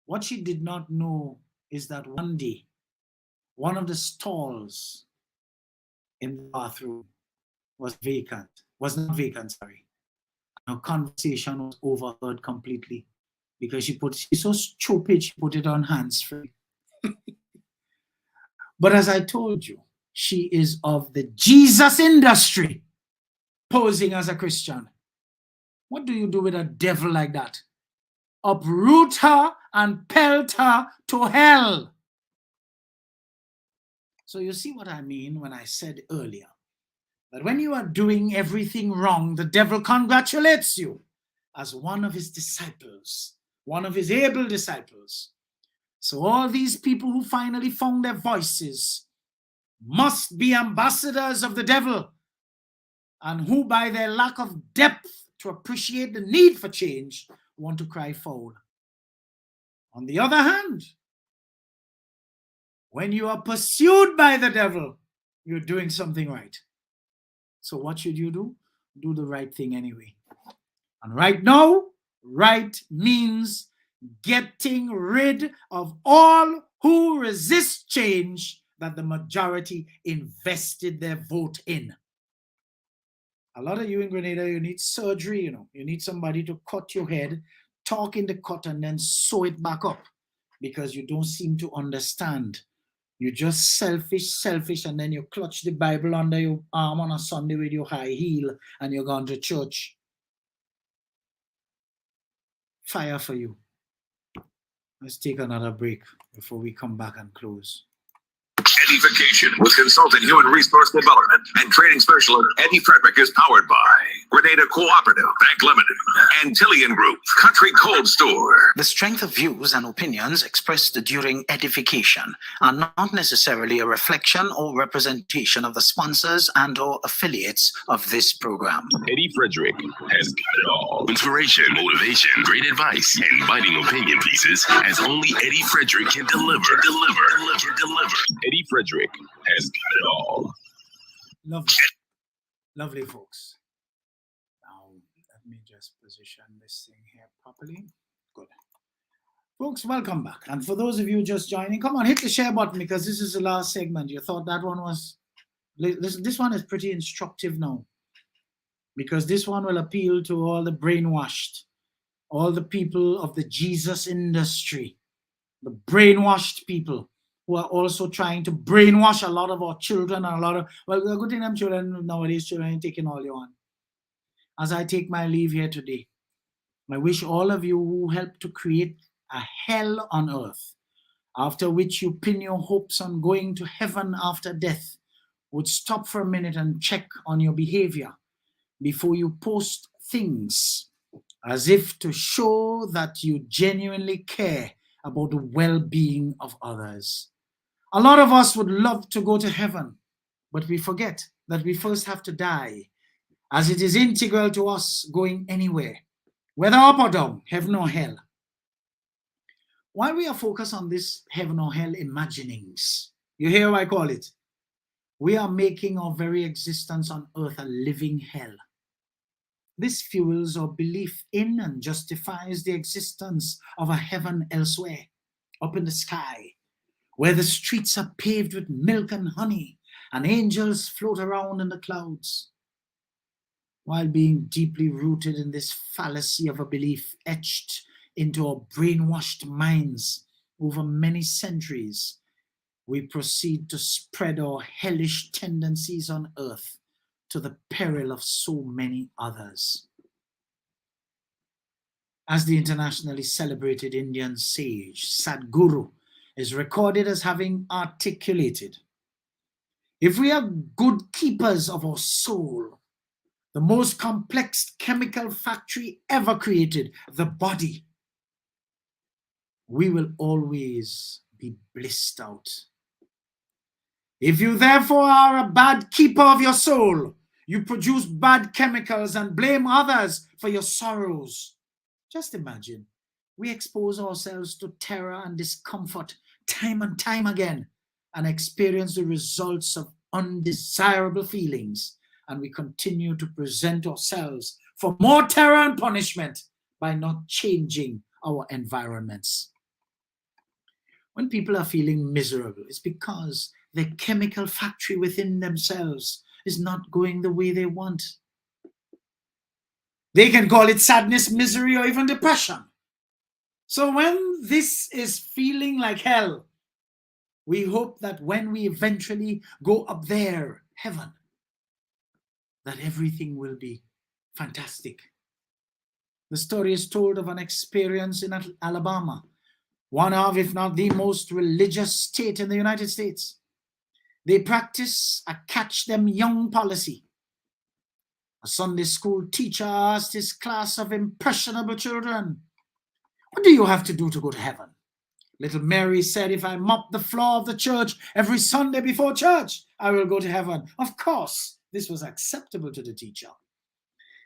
What she did not know is that one day, one of the stalls in the bathroom was not vacant, sorry. Her conversation was overheard completely because she's so stupid, she put it on hands-free. But as I told you, she is of the Jesus industry, posing as a Christian. What do you do with a devil like that? Uproot her and pelt her to hell. So you see what I mean when I said earlier that when you are doing everything wrong, the devil congratulates you as one of his disciples, one of his able disciples. So all these people who finally found their voices must be ambassadors of the devil, and who by their lack of depth to appreciate the need for change want to cry foul. On the other hand, when you are pursued by the devil, you're doing something right. So what should you do? Do the right thing anyway. And right now, right means getting rid of all who resist change that the majority invested their vote in. A lot of you in Grenada, you need surgery, You need somebody to cut your head, talk in the cut, and then sew it back up because you don't seem to understand. You're just selfish, and then you clutch the Bible under your arm on a Sunday with your high heel and you're going to church. Fire for you. Let's take another break before we come back and close. EDDIE-FICATION with consultant human resource development and training specialist Eddie Frederick is powered by Grenada Cooperative Bank Limited, Antillian Group, Country Cold Store. The strength of views and opinions expressed during edification are not necessarily a reflection or representation of the sponsors and or affiliates of this program. Eddie Frederick has got it all. Inspiration, motivation, great advice, and biting opinion pieces as only Eddie Frederick can deliver. Eddie Frederick has got it all. Lovely folks. Now, let me just position this thing here properly. Good. Folks, welcome back. And for those of you just joining, come on, hit the share button because this is the last segment. You thought that one was... This one is pretty instructive now because this one will appeal to all the brainwashed, all the people of the Jesus industry, the brainwashed people who are also trying to brainwash a lot of our children and the good thing them children nowadays, children ain't taking all you want. As I take my leave here today, I wish all of you who helped to create a hell on earth, after which you pin your hopes on going to heaven after death, would stop for a minute and check on your behavior before you post things as if to show that you genuinely care about the well-being of others. A lot of us would love to go to heaven, but we forget that we first have to die, as it is integral to us going anywhere, whether up or down, heaven or hell. While we are focused on this heaven or hell imaginings, you hear what I call it? We are making our very existence on earth a living hell. This fuels our belief in and justifies the existence of a heaven elsewhere, up in the sky, where the streets are paved with milk and honey, and angels float around in the clouds. While being deeply rooted in this fallacy of a belief etched into our brainwashed minds over many centuries, we proceed to spread our hellish tendencies on earth to the peril of so many others. As the internationally celebrated Indian sage Sadhguru is recorded as having articulated, if we are good keepers of our soul, the most complex chemical factory ever created, the body, we will always be blissed out. If you therefore are a bad keeper of your soul, you produce bad chemicals and blame others for your sorrows. Just imagine, we expose ourselves to terror and discomfort time and time again and experience the results of undesirable feelings, and we continue to present ourselves for more terror and punishment by not changing our environments. When people are feeling miserable, it's because the chemical factory within themselves is not going the way they want. They can call it sadness, misery, or even depression. So when this is feeling like hell, we hope that when we eventually go up there, heaven, that everything will be fantastic. The story is told of an experience in Alabama, one of, if not the most religious state in the United States. They practice a catch them young policy. A Sunday school teacher asked his class of impressionable children, "What do you have to do to go to heaven?" Little Mary said, "If I mop the floor of the church every Sunday before church, I will go to heaven." Of course, this was acceptable to the teacher.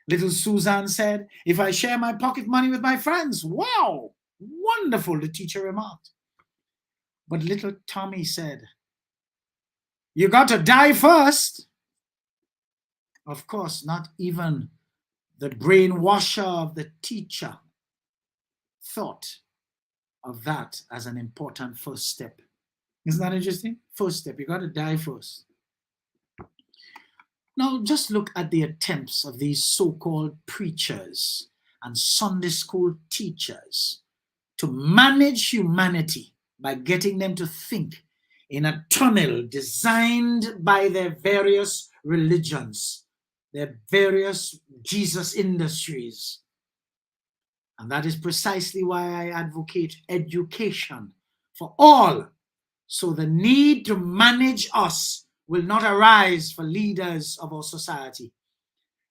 Little Suzanne said, "If I share my pocket money with my friends." Wow, wonderful, the teacher remarked. But little Tommy said, "You got to die first." Of course, not even the brainwasher of the teacher thought of that as an important first step. Isn't that interesting? First step, you got to die first. Now, just look at the attempts of these so-called preachers and Sunday school teachers to manage humanity by getting them to think in a tunnel designed by their various religions, their various Jesus industries. And that is precisely why I advocate education for all, so the need to manage us will not arise for leaders of our society,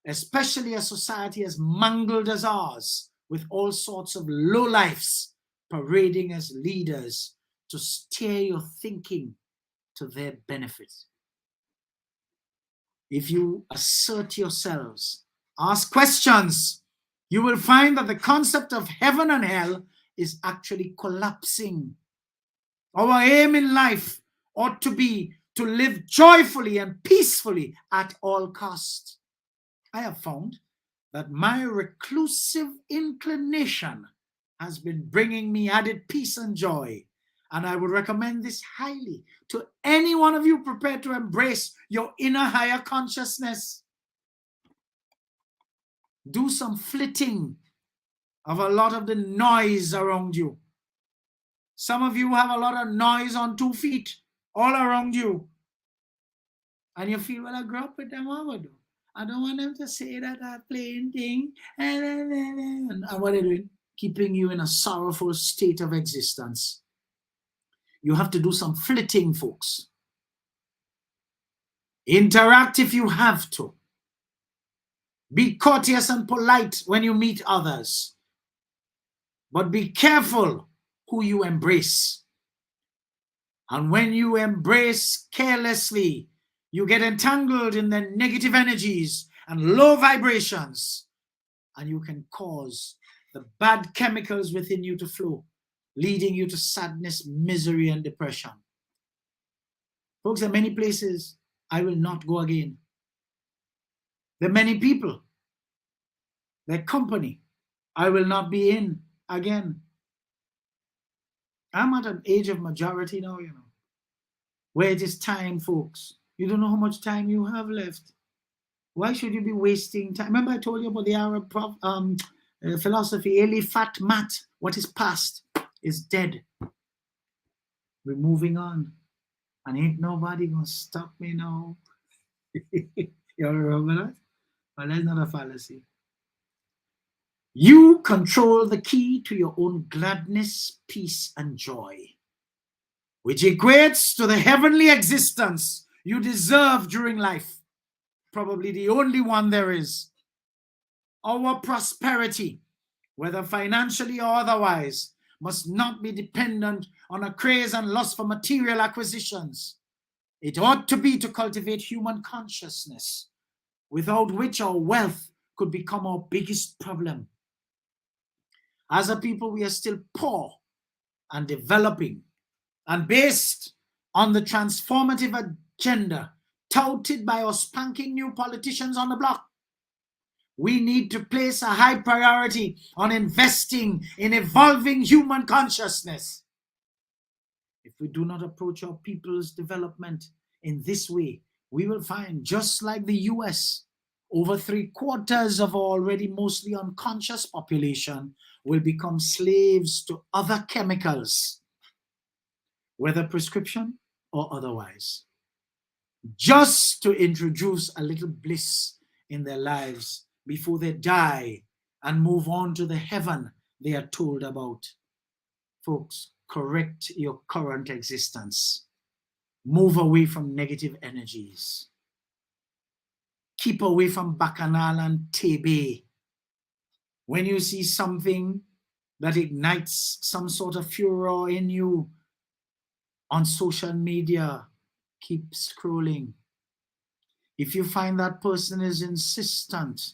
especially a society as mangled as ours, with all sorts of lowlifes parading as leaders to steer your thinking to their benefit. If you assert yourselves, ask questions, you will find that the concept of heaven and hell is actually collapsing. Our aim in life ought to be to live joyfully and peacefully at all costs. I have found that my reclusive inclination has been bringing me added peace and joy, and I would recommend this highly to any one of you prepared to embrace your inner higher consciousness. Do some flitting of a lot of the noise around you. Some of you have a lot of noise on 2 feet all around you. And you feel, well, I grew up with them, what would do? I don't want them to say that I'm playing thing. And what are they doing? Keeping you in a sorrowful state of existence. You have to do some flitting, folks. Interact if you have to. Be courteous and polite when you meet others. But be careful who you embrace. And when you embrace carelessly, you get entangled in the negative energies and low vibrations, and you can cause the bad chemicals within you to flow, leading you to sadness, misery, and depression. Folks, there are many places I will not go again. There are many people, their company, I will not be in again. I'm at an age of majority now, you know, where it is time, folks. You don't know how much time you have left. Why should you be wasting time? Remember I told you about the Arab philosophy, Eli Fat Mat. What is past is dead. We're moving on. And ain't nobody gonna stop me now. You remember that? Well, that's not a fallacy. You control the key to your own gladness, peace, and joy, which equates to the heavenly existence you deserve during life. Probably the only one there is. Our prosperity, whether financially or otherwise, must not be dependent on a craze and lust for material acquisitions. It ought to be to cultivate human consciousness, without which our wealth could become our biggest problem. As a people, we are still poor and developing, and based on the transformative agenda touted by our spanking new politicians on the block, we need to place a high priority on investing in evolving human consciousness. If we do not approach our people's development in this way, we will find, just like the US, over 3/4 of our already mostly unconscious population will become slaves to other chemicals, whether prescription or otherwise, just to introduce a little bliss in their lives before they die and move on to the heaven they are told about. Folks, correct your current existence. Move away from negative energies. Keep away from Bacchanal and TB. When you see something that ignites some sort of furor in you on social media, keep scrolling. If you find that person is insistent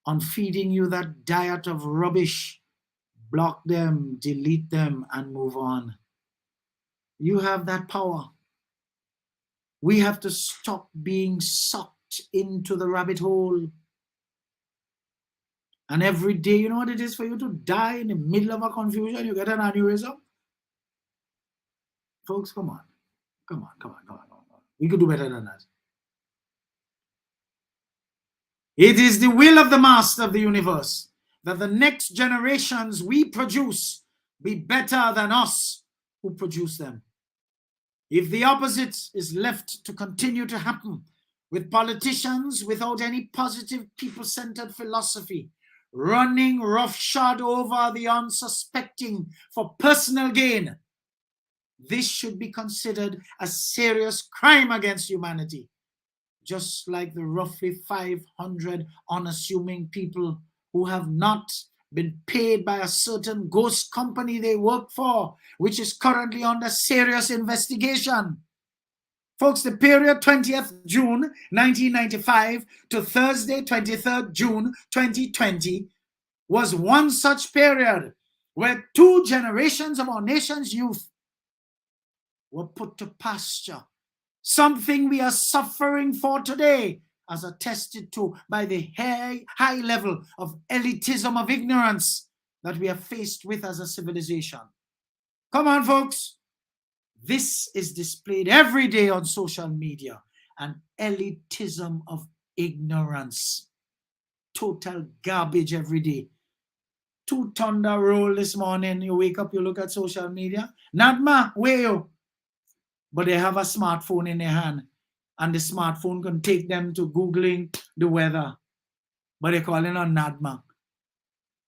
on feeding you that diet of rubbish, block them, delete them, and move on. You have that power. We have to stop being sucked into the rabbit hole. And every day, you know what it is for you to die in the middle of a confusion? You get an aneurysm? Folks, come on. Come on. We could do better than that. It is the will of the Master of the universe that the next generations we produce be better than us who produce them. If the opposite is left to continue to happen, with politicians without any positive people-centered philosophy, running roughshod over the unsuspecting for personal gain, this should be considered a serious crime against humanity. Just like the roughly 500 unassuming people who have not been paid by a certain ghost company they work for, which is currently under serious investigation. Folks, the period 20th June 1995 to Thursday 23rd June 2020 was one such period where 2 generations of our nation's youth were put to pasture. Something we are suffering for today, as attested to by the high level of elitism of ignorance that we are faced with as a civilization. Come on, folks. This is displayed every day on social media, an elitism of ignorance. Total garbage every day. 2 thunder roll this morning. You wake up, you look at social media. Nadma, where you? But they have a smartphone in their hand, and the smartphone can take them to Googling the weather. But they're calling on Nadma.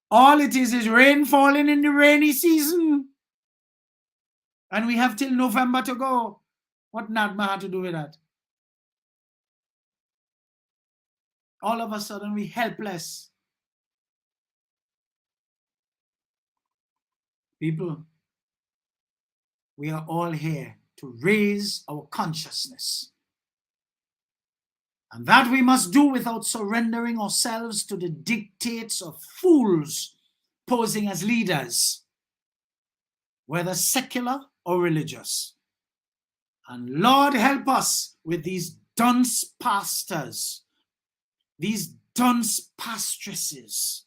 All it is rain falling in the rainy season. And we have till November to go. What Nadma had to do with that? All of a sudden, we're helpless. People, we are all here to raise our consciousness. And that we must do without surrendering ourselves to the dictates of fools posing as leaders, whether secular or religious. And Lord, help us with these dunce pastors, these dunce pastresses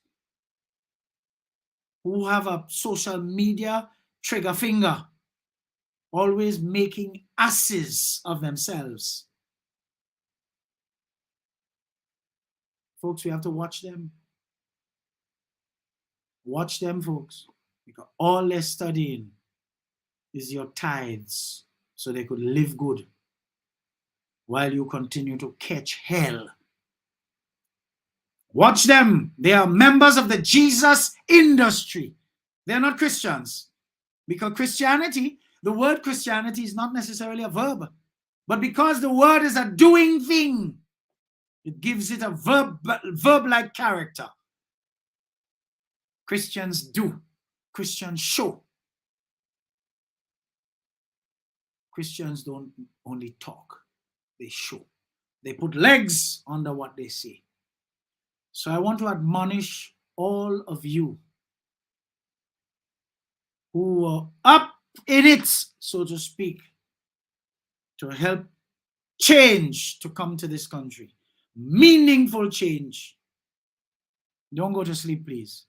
who have a social media trigger finger, always making asses of themselves. Folks, we have to watch them. Watch them, folks, because all they're studying is your tithes so they could live good while you continue to catch hell Watch them. They are members of the Jesus industry. They're not Christians. Because Christianity, the word Christianity is not necessarily a verb. But because the word is a doing thing, it gives it a verb-like character. Christians do. Christians show. Christians don't only talk. They show. They put legs under what they say. So I want to admonish all of you who are up in it, so to speak, to help change to come to this country. Meaningful change. Don't go to sleep, please.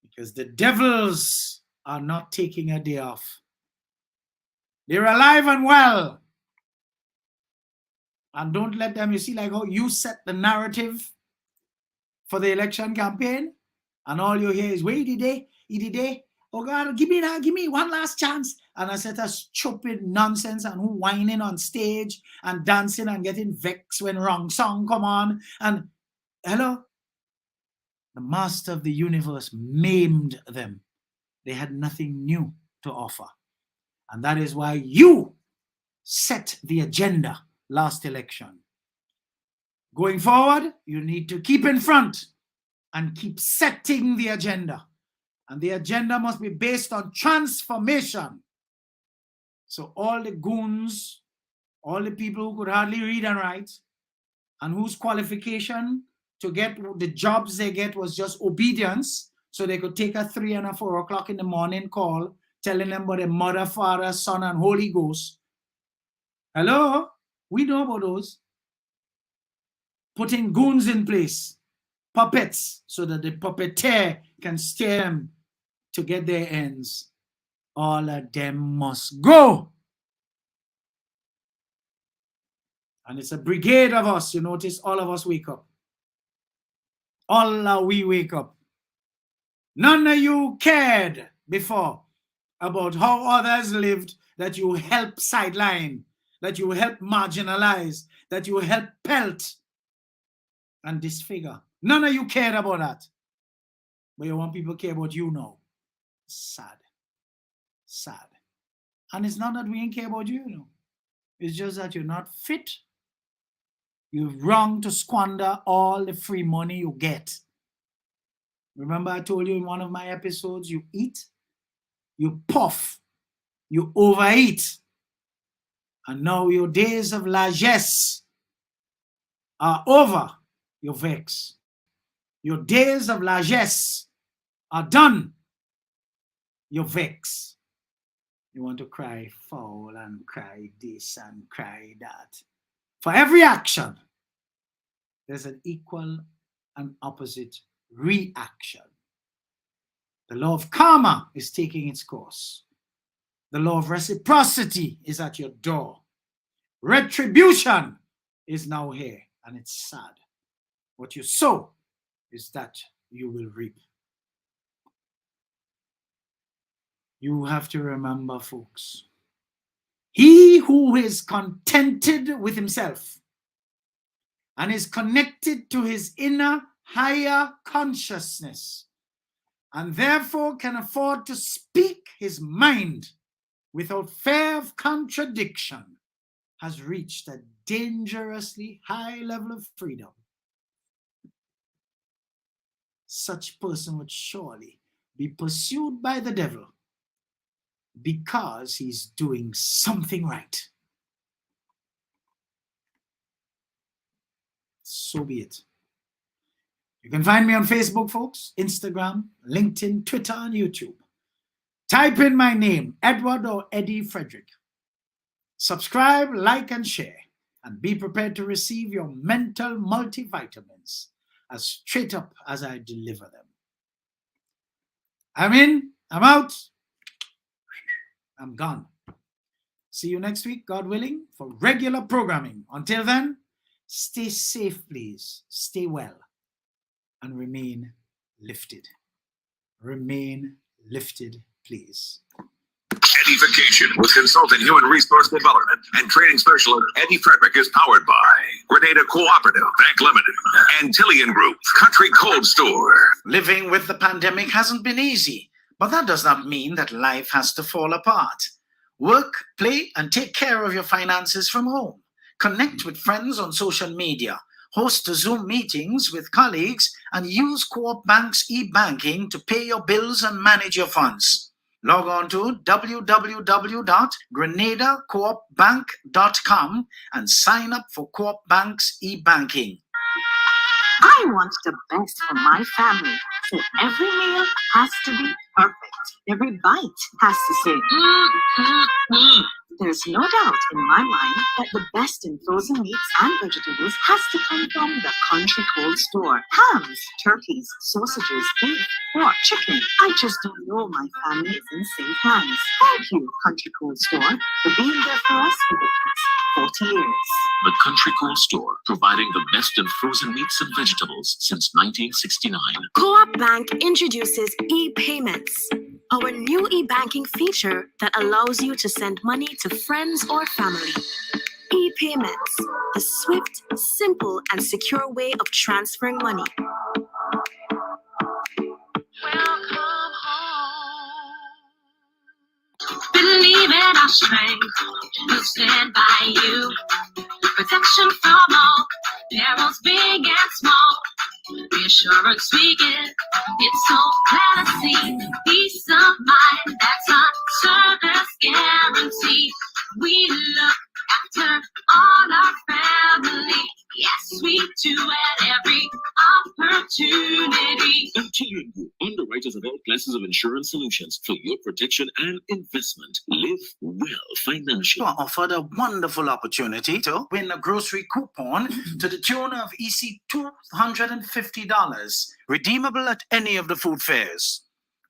Because the devils are not taking a day off. They're alive and well. And don't let them, you see, like how you set the narrative for the election campaign, and all you hear is, wait, EDDIE, oh God, give me one last chance. And I said a stupid nonsense, and who whining on stage and dancing and getting vexed when wrong song come on. And hello, the master of the universe maimed them. They had nothing new to offer. And that is why you set the agenda last election. Going forward, you need to keep in front and keep setting the agenda. And the agenda must be based on transformation. So all the goons, all the people who could hardly read and write, and whose qualification to get the jobs they get was just obedience, so they could take a 3 and a 4 o'clock in the morning call telling them about the Mother, Father, Son, and Holy Ghost. Hello? We know about those. Putting goons in place, puppets, so that the puppeteer can steer them to get their ends. All of them must go. And it's a brigade of us. You notice all of us wake up. All of we wake up. None of you cared before about how others lived, that you help sideline, that you help marginalize, that you help pelt and disfigure. None of you cared about that. But you want people to care about you now. Sad. Sad. And it's not that we ain't care about you, you know. It's just that you're not fit. You're wrong to squander all the free money you get. Remember I told you in one of my episodes, you eat, you puff, you overeat. And now your days of largesse are over. You vex. Your days of largesse are done. You vex. You want to cry foul and cry this and cry that. For every action, there's an equal and opposite reaction. The law of karma is taking its course. The law of reciprocity is at your door. Retribution is now here, and it's sad. What you sow is that you will reap. You have to remember, folks, he who is contented with himself and is connected to his inner higher consciousness and therefore can afford to speak his mind without fear of contradiction has reached a dangerously high level of freedom. Such person would surely be pursued by the devil because he's doing something right. So be it. You can find me on Facebook, folks, Instagram, LinkedIn, Twitter, and YouTube. Type in my name, Edward or Eddie Frederick. Subscribe, like, and share. And be prepared to receive your mental multivitamins as straight up as I deliver them. I'm in, I'm out, I'm gone. See you next week, God willing, for regular programming. Until then, stay safe, please. Stay well. And remain lifted. Remain lifted, please. EDDIE-FICATIon with consultant human resource development and training specialist Eddie Frederick is powered by Grenada Cooperative Bank Limited and Tillian Group Country Cold Store. Living with the pandemic hasn't been easy, but that does not mean that life has to fall apart. Work, play, and take care of your finances from home. Connect with friends on social media. Host Zoom meetings with colleagues and use Co-op Bank's e-banking to pay your bills and manage your funds. Log on to www.grenadacoopbank.com and sign up for Co-op Bank's e-banking. I want the best for my family, so every meal has to be perfect. Every bite has to say, There's no doubt in my mind that the best in frozen meats and vegetables has to come from the Country Cold Store. Hams, turkeys, sausages, beef, pork, chicken. I just don't know my family is in safe hands. Thank you, Country Cold Store, for being there for us for the past 40 years. The Country Cold Store, providing the best in frozen meats and vegetables since 1969. Co-op Bank introduces e-payments, our new e-banking feature that allows you to send money to friends or family. E-payments, the swift, simple, and secure way of transferring money. Welcome home. Believe in our strength. We'll stand by you. Protection from all perils, big and small. Reassurance we give. It's so clear to see. Peace of mind, that's our service guarantee. We look after all our family. Yes, we do at every opportunity. Tillian Group, underwriters of all classes of insurance solutions for your protection and investment. Live well You financially. are offered a wonderful opportunity to win a grocery coupon to the tune of EC $250, redeemable at any of the food fairs.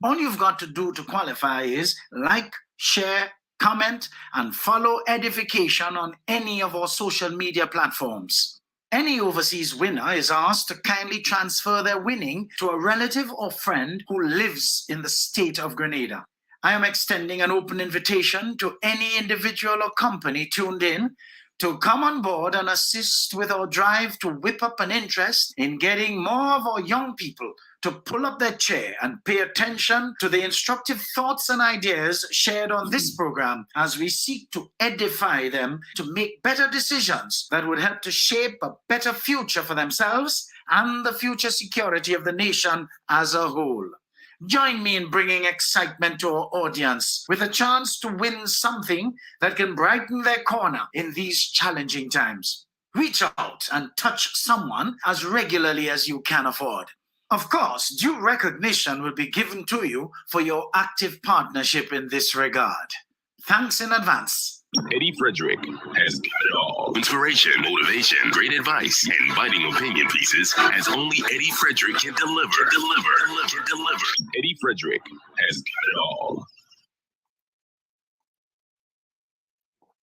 All you've got to do to qualify is like, share, comment, and follow EDDIE-FICATION on any of our social media platforms. Any overseas winner is asked to kindly transfer their winning to a relative or friend who lives in the state of Grenada. I am extending an open invitation to any individual or company tuned in to come on board and assist with our drive to whip up an interest in getting more of our young people to pull up their chair and pay attention to the instructive thoughts and ideas shared on this program as we seek to edify them to make better decisions that would help to shape a better future for themselves and the future security of the nation as a whole. Join me in bringing excitement to our audience with a chance to win something that can brighten their corner in these challenging times. Reach out and touch someone as regularly as you can afford. Of course, due recognition will be given to you for your active partnership in this regard. Thanks in advance. Eddie Frederick has got it all. Inspiration, motivation, great advice, and biting opinion pieces as only Eddie Frederick can deliver. Eddie Frederick has got it all.